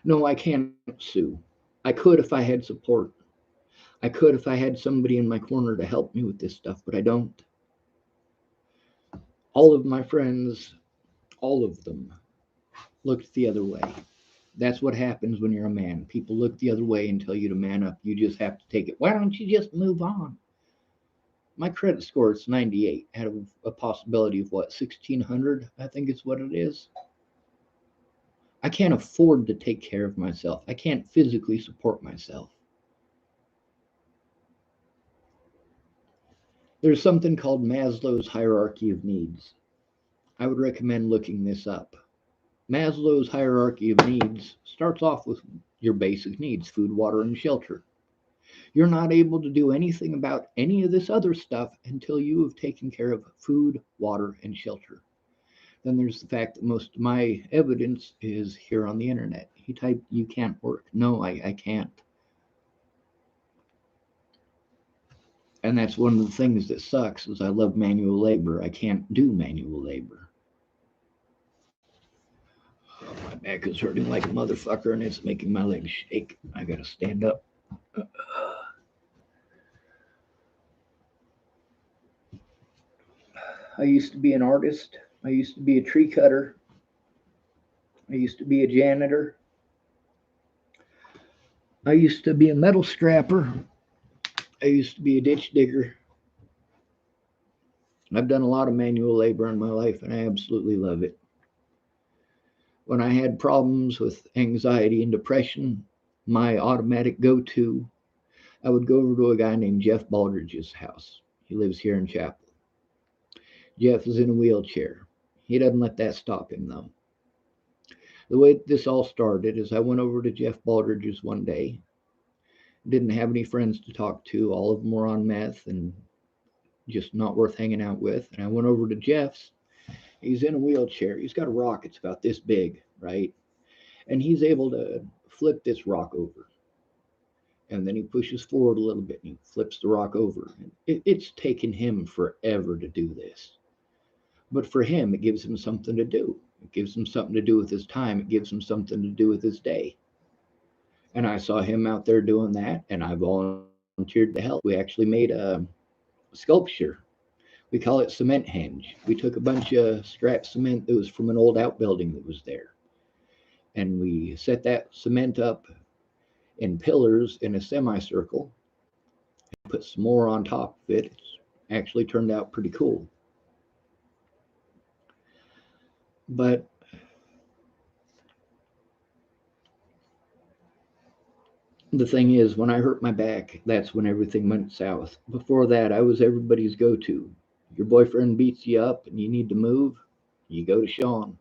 No, I can't sue. I could if I had support. I could if I had somebody in my corner to help me with this stuff, but I don't. All of my friends, all of them, looked the other way. That's what happens when you're a man. People look the other way and tell you to man up. You just have to take it. Why don't you just move on? My credit score is 98. Had a possibility of what, 1600? I think it's what it is. I can't afford to take care of myself. I can't physically support myself. There's something called Maslow's hierarchy of needs. I would recommend looking this up. Maslow's hierarchy of needs starts off with your basic needs: food, water, and shelter. You're not able to do anything about any of this other stuff until you have taken care of food, water, and shelter. Then there's the fact that most of my evidence is here on the internet. He typed, "You can't work." No, I can't. And that's one of the things that sucks is I love manual labor. I can't do manual labor. Oh, my back is hurting like a motherfucker and it's making my legs shake. I gotta stand up. I used to be an artist. I used to be a tree cutter. I used to be a janitor. I used to be a metal strapper. I used to be a ditch digger. I've done a lot of manual labor in my life and I absolutely love it. When I had problems with anxiety and depression, my automatic go to, I would go over to a guy named Jeff Baldridge's house. He lives here in Chapel. Jeff is in a wheelchair. He doesn't let that stop him, though. The way this all started is I went over to Jeff Baldridge's one day. Didn't have any friends to talk to. All of them were on meth and just not worth hanging out with. And I went over to Jeff's. He's in a wheelchair. He's got a rock. It's about this big, right? And he's able to flip this rock over. And then he pushes forward a little bit and he flips the rock over. It's taken him forever to do this. But for him, it gives him something to do. It gives him something to do with his time. It gives him something to do with his day. And I saw him out there doing that, and I volunteered to help. We actually made a sculpture. We call it cement henge. We took a bunch of scrap cement that was from an old outbuilding that was there, and we set that cement up in pillars in a semicircle and put some more on top of it. It's actually turned out pretty cool. But the thing is, when I hurt my back, that's when everything went south. Before that, I was everybody's go to. Your boyfriend beats you up and you need to move, you go to Sean.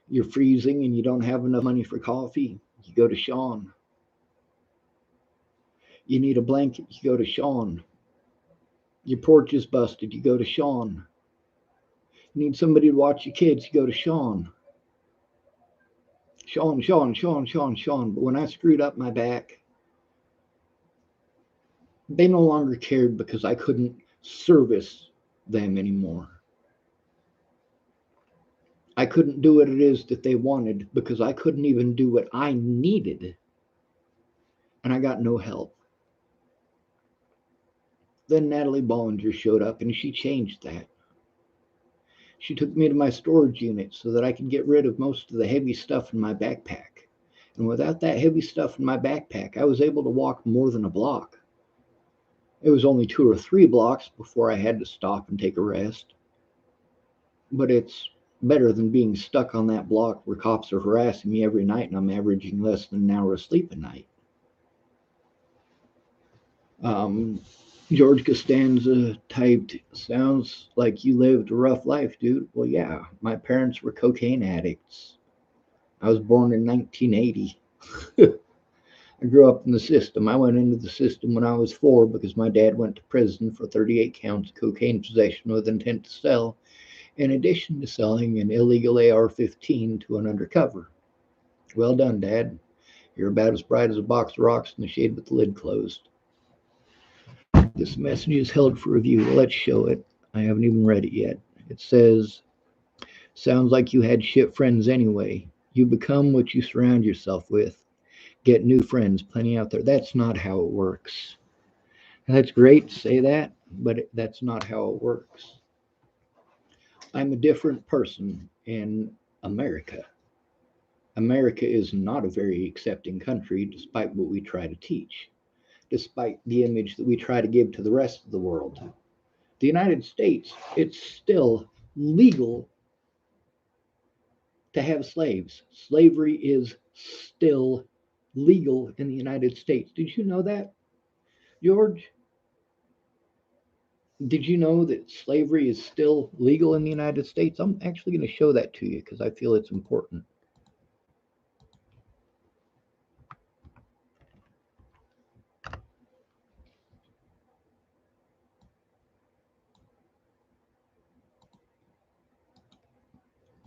You're freezing and you don't have enough money for coffee, you go to Sean. You need a blanket, you go to Sean. Your porch is busted, you go to Sean. You need somebody to watch your kids, you go to Sean. Sean, Sean, Sean, Sean, Sean. But when I screwed up my back, they no longer cared because I couldn't service them anymore. I couldn't do what it is that they wanted because I couldn't even do what I needed. And I got no help. Then Natalie Bollinger showed up and she changed that. She took me to my storage unit so that I could get rid of most of the heavy stuff in my backpack. And without that heavy stuff in my backpack, I was able to walk more than a block. It was only 2 or 3 blocks before I had to stop and take a rest. But it's better than being stuck on that block where cops are harassing me every night and I'm averaging less than an hour of sleep a night. Um, George Costanza typed, "Sounds like you lived a rough life, dude." Well, yeah, my parents were cocaine addicts. I was born in 1980. I grew up in the system. I went into the system when I was 4 because my dad went to prison for 38 counts of cocaine possession with intent to sell, in addition to selling an illegal AR 15 to an undercover. Well done, Dad. You're about as bright as a box of rocks in the shade with the lid closed. This message is held for review. Let's show it. I haven't even read it yet. It says, "Sounds like you had shit friends anyway. You become what you surround yourself with. Get new friends, plenty out there." That's not how it works. That's great to say that, but that's not how it works. I'm a different person in America. America is not a very accepting country, despite what we try to teach, despite the image that we try to give to the rest of the world. The United States, it's still legal to have slaves. Slavery is still legal in the United States. Did you know that, George? Did you know that slavery is still legal in the United States? I'm actually going to show that to you because I feel it's important.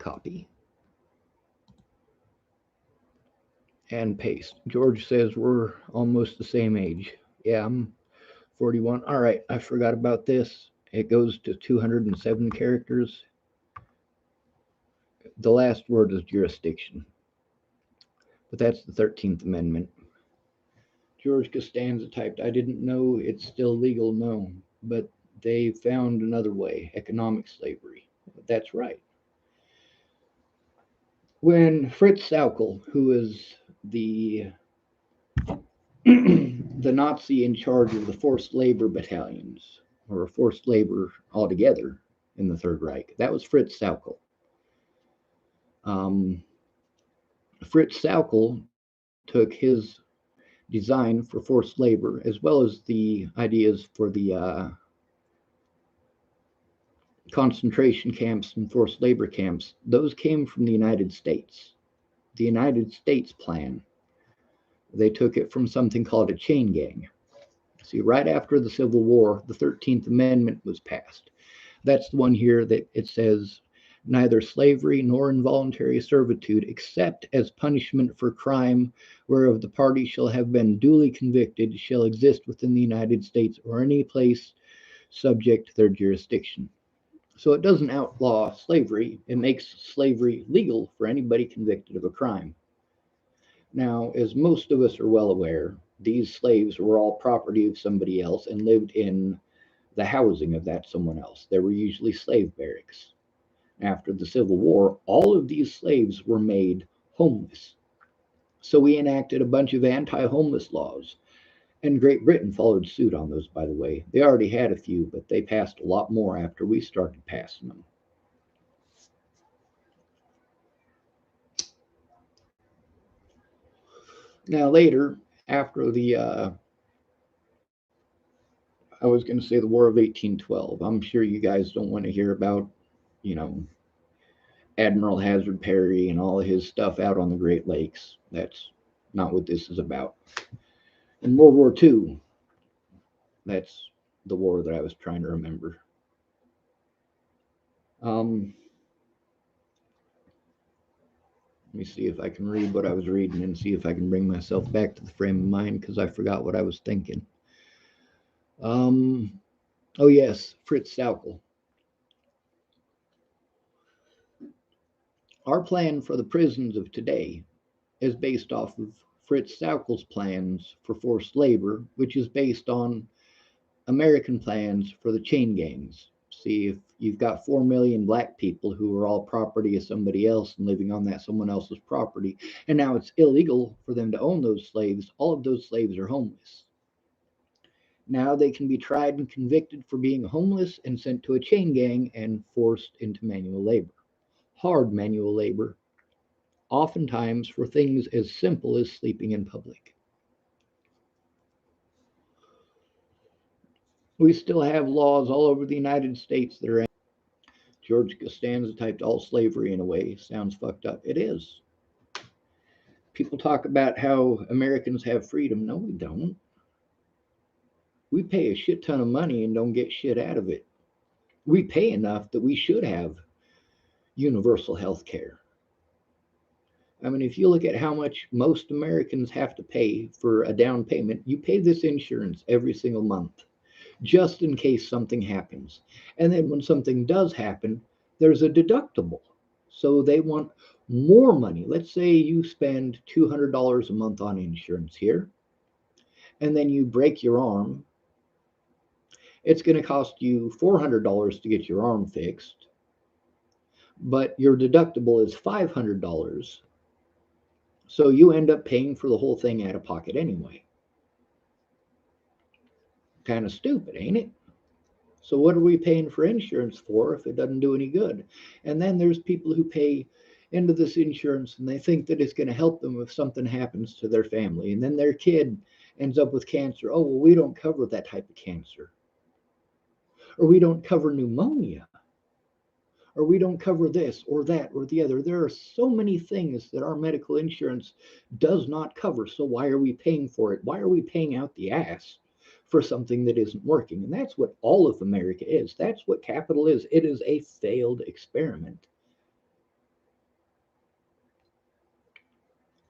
copy. And paste. George says we're almost the same age. Yeah, I'm 41. All right, I forgot about this. It goes to 207 characters. The last word is jurisdiction. But that's the 13th Amendment. George Costanza typed, I didn't know it's still legal, no, but they found another way, economic slavery. That's right. When Fritz Sauckel, who is the the Nazi in charge of the forced labor battalions, or forced labor altogether in the Third Reich, that was Fritz Sauckel. Fritz Sauckel took his design for forced labor as well as the ideas for the concentration camps and forced labor camps. Those came from the United States. The United States plan. They took it from something called a chain gang. See, right after the Civil War, the 13th Amendment was passed. That's the one here that it says neither slavery nor involuntary servitude, except as punishment for crime whereof the party shall have been duly convicted, shall exist within the United States or any place subject to their jurisdiction. So it doesn't outlaw slavery, it makes slavery legal for anybody convicted of a crime. Now, as most of us are well aware, these slaves were all property of somebody else and lived in the housing of that someone else. There were usually slave barracks. After the Civil War, all of these slaves were made homeless. So we enacted a bunch of anti homeless laws. And Great Britain followed suit on those, by the way. They already had a few, but they passed a lot more after we started passing them. Now, later, after I was going to say the War of 1812, I'm sure you guys don't want to hear about, you know, Admiral Hazard Perry and all of his stuff out on the Great Lakes. That's not what this is about. In World War II, that's the war that I was trying to remember. Let me see if I can read what I was reading and see if I can bring myself back to the frame of mind because I forgot what I was thinking. Oh yes, Fritz Sauckel. Our plan for the prisons of today is based off of Fritz Sauckel's plans for forced labor, which is based on American plans for the chain gangs. See, if you've got 4 million black people who are all property of somebody else and living on that someone else's property, and now it's illegal for them to own those slaves, all of those slaves are homeless. Now they can be tried and convicted for being homeless and sent to a chain gang and forced into manual labor. Hard manual labor, oftentimes for things as simple as sleeping in public. We still have laws all over the United States that are. George Costanza typed all slavery in a way. Sounds fucked up. It is. People talk about how Americans have freedom. No, we don't. We pay a shit ton of money and don't get shit out of it. We pay enough that we should have universal health care. I mean, if you look at how much most Americans have to pay for a down payment, you pay this insurance every single month just in case something happens. And then when something does happen, there's a deductible. So they want more money. Let's say you spend $200 a month on insurance here, and then you break your arm. It's going to cost you $400 to get your arm fixed, but your deductible is $500. So you end up paying for the whole thing out of pocket anyway. Kind of stupid, ain't it? So what are we paying for insurance for if it doesn't do any good? And then there's people who pay into this insurance and they think that it's going to help them if something happens to their family. And then their kid ends up with cancer. Oh, well, we don't cover that type of cancer. Or we don't cover pneumonia. Or we don't cover this or that or the other. There are so many things that our medical insurance does not cover. So why are we paying for it? Why are we paying out the ass for something that isn't working? And that's what all of America is. That's what capital is. It is a failed experiment.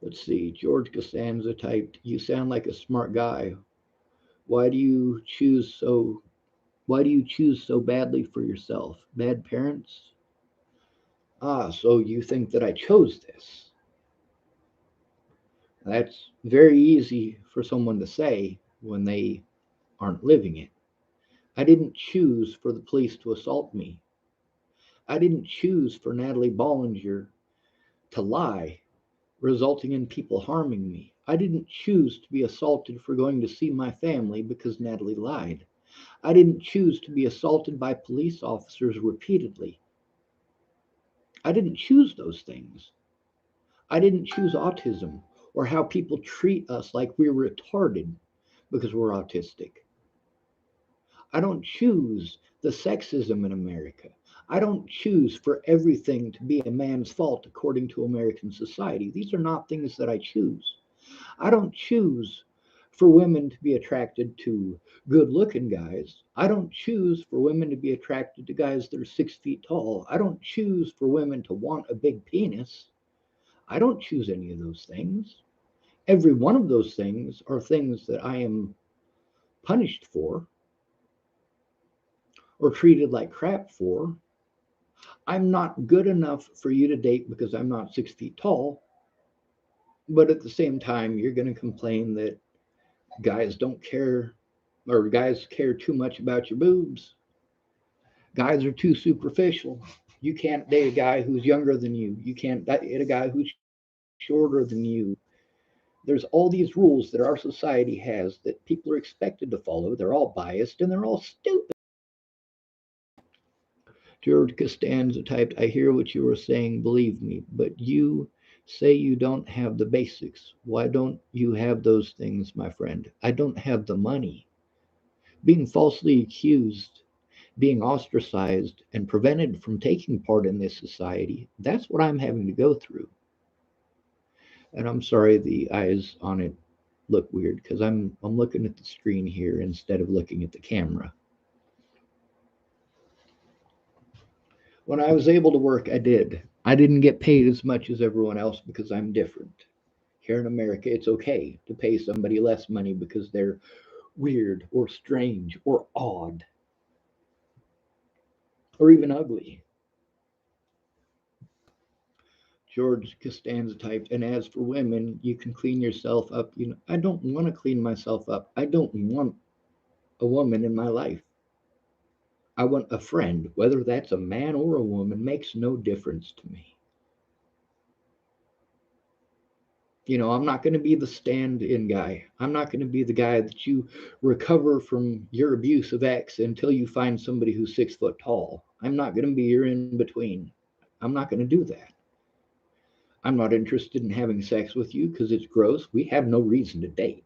Let's see. George Costanza typed, "You sound like a smart guy. Why do you choose so why do you choose so badly for yourself? Bad parents?" Ah, so you think that I chose this? That's very easy for someone to say when they aren't living it. I didn't choose for the police to assault me. I didn't choose for Natalie Bollinger to lie, resulting in people harming me. I didn't choose to be assaulted for going to see my family because Natalie lied. I didn't choose to be assaulted by police officers repeatedly. I didn't choose those things. I didn't choose autism or how people treat us like we're retarded because we're autistic. I don't choose the sexism in America. I don't choose for everything to be a man's fault according to American society. These are not things that I choose. I don't choose for women to be attracted to good looking guys. I don't choose for women to be attracted to guys that are 6 feet tall. I don't choose for women to want a big penis. I don't choose any of those things. Every one of those things are things that I am punished for or treated like crap for. I'm not good enough for you to date because I'm not 6 feet tall. But at the same time, you're going to complain that guys don't care or guys care too much about your boobs. Guys are too superficial. You can't date a guy who's younger than you. You can't date a guy who's shorter than you. There's all these rules that our society has that people are expected to follow. They're all biased and they're all stupid. George Costanza typed, "I hear what you are saying, believe me, but you say you don't have the basics. Why don't you have those things, my friend? I don't have the money. Being falsely accused, being ostracized, and prevented from taking part in this society, that's what I'm having to go through." And I'm sorry the eyes on it look weird because I'm looking at the screen here instead of looking at the camera. When I was able to work, I did. I didn't get paid as much as everyone else because I'm different. Here in America, it's okay to pay somebody less money because they're weird or strange or odd or even ugly. George Costanza typed, "And as for women, you can clean yourself up. You know, I don't want to clean myself up. I don't want a woman in my life. I want a friend, whether that's a man or a woman, makes no difference to me. I'm not going to be the stand in guy. I'm not going to be the guy that you recover from your abusive ex until you find somebody who's 6 foot tall. I'm not going to be your in between. I'm not going to do that. I'm not interested in having sex with you because it's gross. We have no reason to date.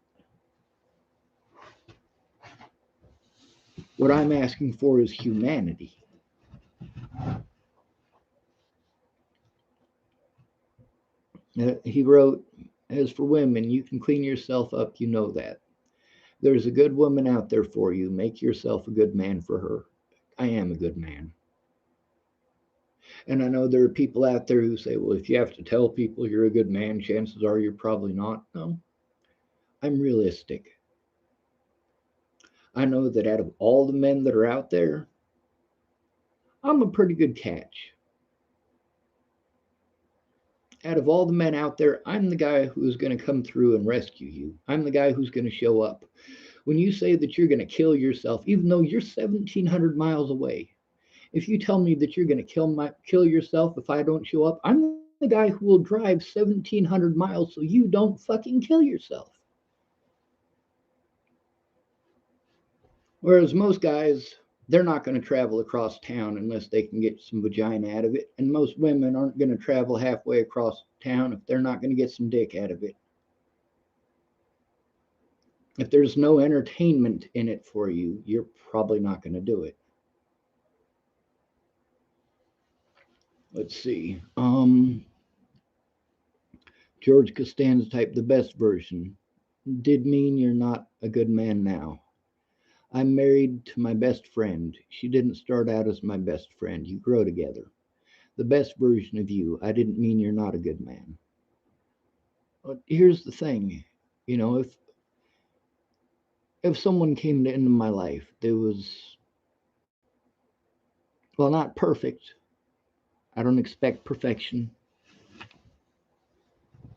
What I'm asking for is humanity." He wrote, "As for women, you can clean yourself up. You know that. There's a good woman out there for you. Make yourself a good man for her. I am a good man." And I know there are people out there who say, well, if you have to tell people you're a good man, chances are you're probably not. No, I'm realistic. I know that out of all the men that are out there, I'm a pretty good catch. Out of all the men out there, I'm the guy who's going to come through and rescue you. I'm the guy who's going to show up. When you say that you're going to kill yourself, even though you're 1,700 miles away, if you tell me that you're going to kill yourself if I don't show up, I'm the guy who will drive 1,700 miles so you don't fucking kill yourself. Whereas most guys, they're not going to travel across town unless they can get some vagina out of it. And most women aren't going to travel halfway across town if they're not going to get some dick out of it. If there's no entertainment in it for you, you're probably not going to do it. Let's see. George Costanza typed the best version. Did mean you're not a good man now. I'm married to my best friend. She didn't start out as my best friend. You grow together. The best version of you. I didn't mean you're not a good man. But here's the thing, if someone came into my life that was, well, not perfect, I don't expect perfection,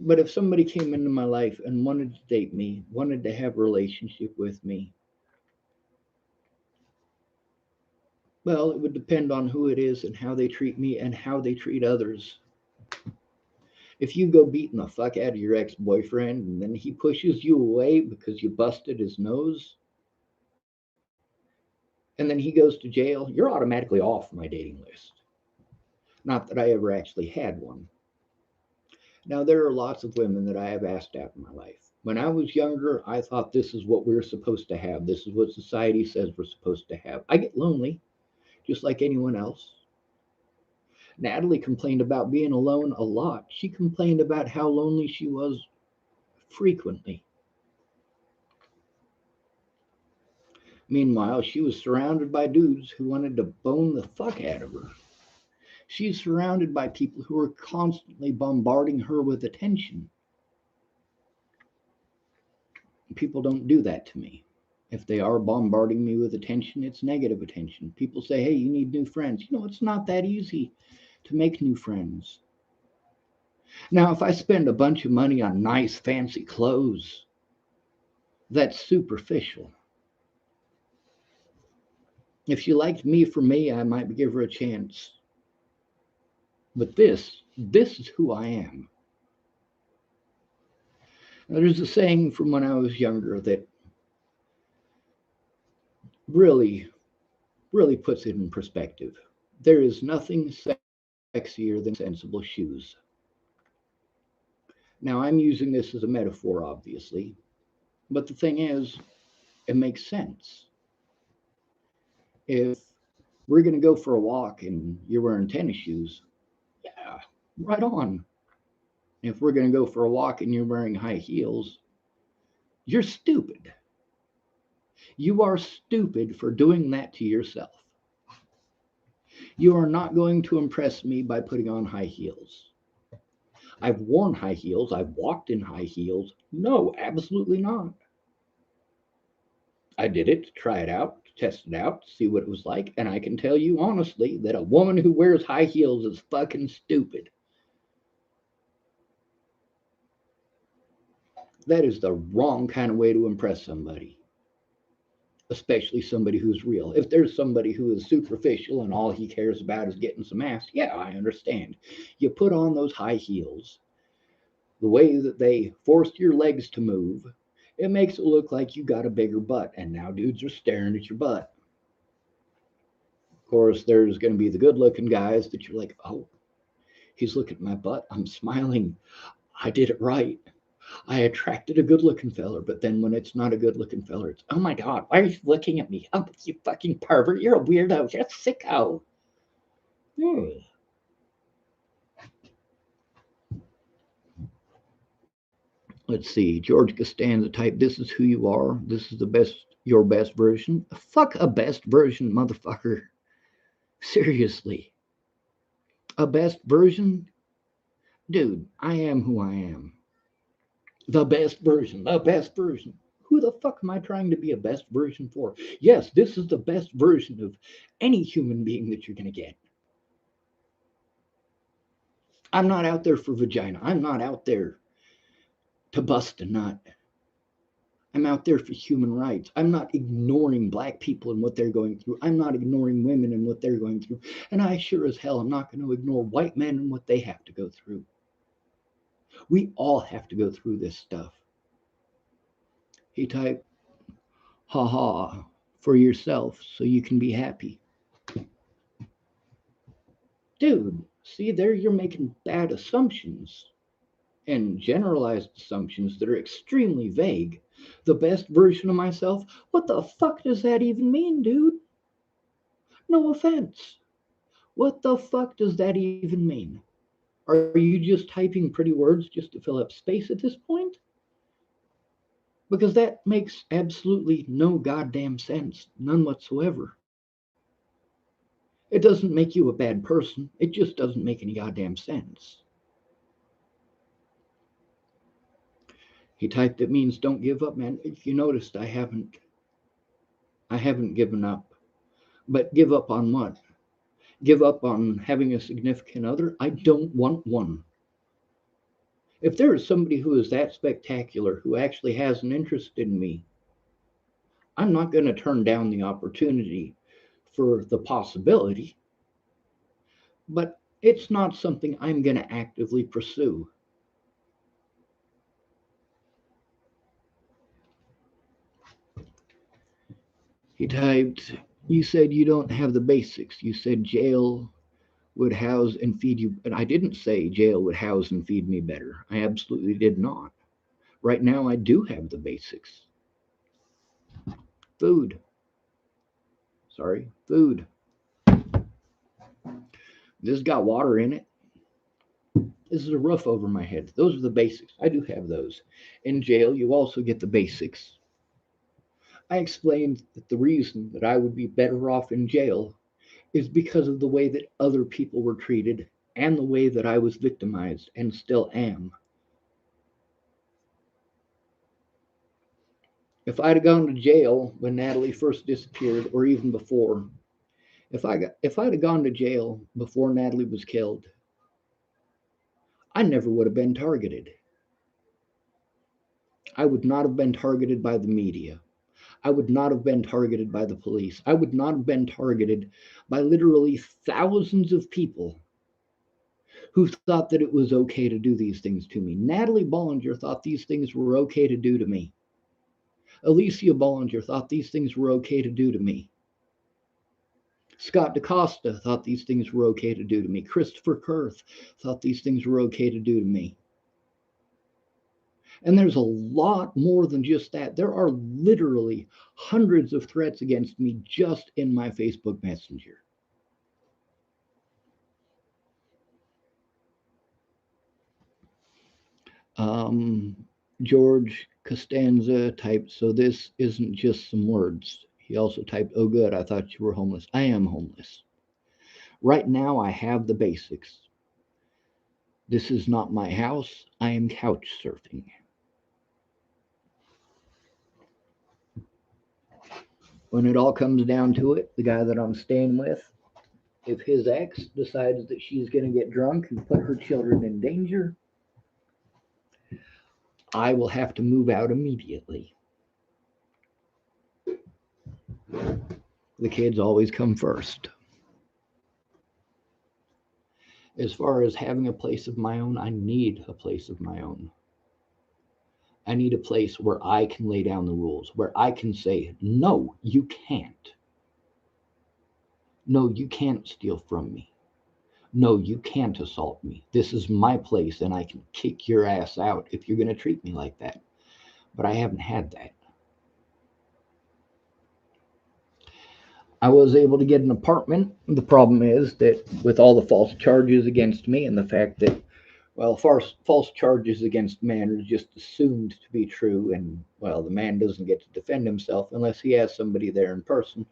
but if somebody came into my life and wanted to date me, wanted to have a relationship with me, well, it would depend on who it is and how they treat me and how they treat others. If you go beating the fuck out of your ex boyfriend and then he pushes you away because you busted his nose, and then he goes to jail, you're automatically off my dating list. Not that I ever actually had one. Now, there are lots of women that I have asked out in my life. When I was younger, I thought this is what we're supposed to have. This is what society says we're supposed to have. I get lonely, just like anyone else. Natalie complained about being alone a lot. She complained about how lonely she was frequently. Meanwhile, she was surrounded by dudes who wanted to bone the fuck out of her. She's surrounded by people who are constantly bombarding her with attention. People don't do that to me. If they are bombarding me with attention, it's negative attention. People say, hey, you need new friends. It's not that easy to make new friends. Now, if I spend a bunch of money on nice, fancy clothes, that's superficial. If she liked me for me, I might give her a chance. But this is who I am. Now, there's a saying from when I was younger that really, really puts it in perspective. There is nothing sexier than sensible shoes. Now, I'm using this as a metaphor, obviously, but the thing is, it makes sense. If we're going to go for a walk and you're wearing tennis shoes, yeah, right on. If we're going to go for a walk and you're wearing high heels, you're stupid. You are stupid for doing that to yourself. You are not going to impress me by putting on high heels. I've worn high heels. I've walked in high heels. No, absolutely not. I did it to try it out, to test it out, to see what it was like. And I can tell you honestly that a woman who wears high heels is fucking stupid. That is the wrong kind of way to impress somebody, especially somebody who's real. If there's somebody who is superficial and all he cares about is getting some ass, yeah, I understand. You put on those high heels, the way that they forced your legs to move, it makes it look like you got a bigger butt, and now dudes are staring at your butt. Of course, there's going to be the good looking guys that you're like, oh, he's looking at my butt. I'm smiling. I did it right. I attracted a good looking feller. But then when it's not a good looking feller, it's, oh my God, why are you looking at me? Oh, you fucking pervert. You're a weirdo. You're a sicko. Hmm. Let's see. George Costanza type, this is who you are. This is the best, your best version. Fuck a best version, motherfucker. Seriously. A best version? Dude, I am who I am. The best version, the best version. Who the fuck am I trying to be a best version for? Yes, this is the best version of any human being that you're going to get. I'm not out there for vagina. I'm not out there to bust a nut. I'm out there for human rights. I'm not ignoring black people and what they're going through. I'm not ignoring women and what they're going through. And I sure as hell am not going to ignore white men and what they have to go through. We all have to go through this stuff. He typed, ha ha, for yourself so you can be happy. Dude, see, there you're making bad assumptions and generalized assumptions that are extremely vague. The best version of myself? What the fuck does that even mean, dude? No offense. What the fuck does that even mean? Are you just typing pretty words just to fill up space at this point? Because that makes absolutely no goddamn sense. None whatsoever. It doesn't make you a bad person. It just doesn't make any goddamn sense. He typed, it means don't give up, man. If you noticed, I haven't given up. But give up on what? Give up on having a significant other? I don't want one. If there is somebody who is that spectacular, who actually has an interest in me, I'm not going to turn down the opportunity for the possibility, but it's not something I'm going to actively pursue. He typed, you said you don't have the basics. You said jail would house and feed you. And I didn't say jail would house and feed me better. I absolutely did not. Right now, I do have the basics. Food. Sorry, food. This has got water in it. This is a roof over my head. Those are the basics. I do have those. In jail, you also get the basics. I explained that the reason that I would be better off in jail is because of the way that other people were treated and the way that I was victimized and still am. If I'd have gone to jail when Natalie first disappeared, or even before, if I'd have gone to jail before Natalie was killed, I never would have been targeted. I would not have been targeted by the media. I would not have been targeted by the police. I would not have been targeted by literally thousands of people who thought that it was okay to do these things to me. Natalie Bollinger thought these things were okay to do to me. Alicia Bollinger thought these things were okay to do to me. Scott DaCosta thought these things were okay to do to me. Christopher Kurth thought these things were okay to do to me. And there's a lot more than just that. There are literally hundreds of threats against me just in my Facebook Messenger. Um, George Costanza typed, so this isn't just some words. He also typed, oh, good, I thought you were homeless. I am homeless. Right now, I have the basics. This is not my house. I am couch surfing. When it all comes down to it, the guy that I'm staying with, if his ex decides that she's going to get drunk and put her children in danger, I will have to move out immediately. The kids always come first. As far as having a place of my own, I need a place of my own. I need a place where I can lay down the rules, where I can say, no, you can't. No, you can't steal from me. No, you can't assault me. This is my place and I can kick your ass out if you're going to treat me like that. But I haven't had that. I was able to get an apartment. The problem is that with all the false charges against me and the fact that, well, false charges against man are just assumed to be true, and, well, the man doesn't get to defend himself unless he has somebody there in person.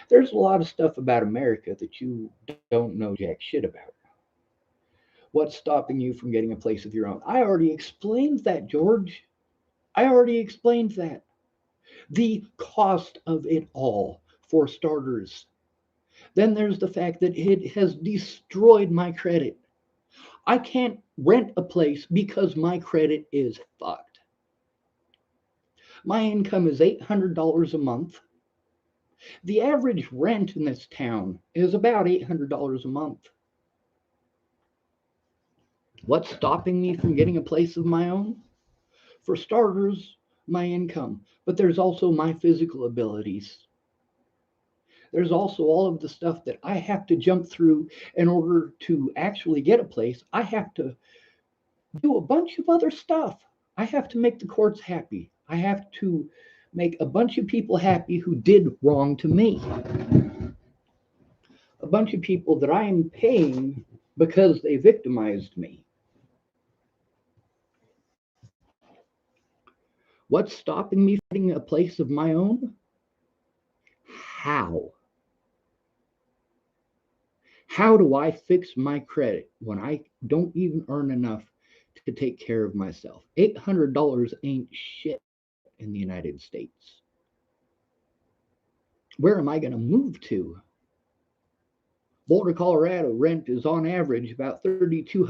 There's a lot of stuff about America that you don't know jack shit about. What's stopping you from getting a place of your own? I already explained that, George. I already explained that. The cost of it all, for starters. Then there's the fact that it has destroyed my credit. I can't rent a place because my credit is fucked. My income is $800 a month. The average rent in this town is about $800 a month. What's stopping me from getting a place of my own? For starters, my income, but there's also my physical abilities. There's also all of the stuff that I have to jump through in order to actually get a place. I have to do a bunch of other stuff. I have to make the courts happy. I have to make a bunch of people happy who did wrong to me. A bunch of people that I am paying because they victimized me. What's stopping me from getting a place of my own? How? How do I fix my credit when I don't even earn enough to take care of myself. $800 ain't shit in the United States. Where am I going to move to? Boulder, Colorado rent is on average about $3,200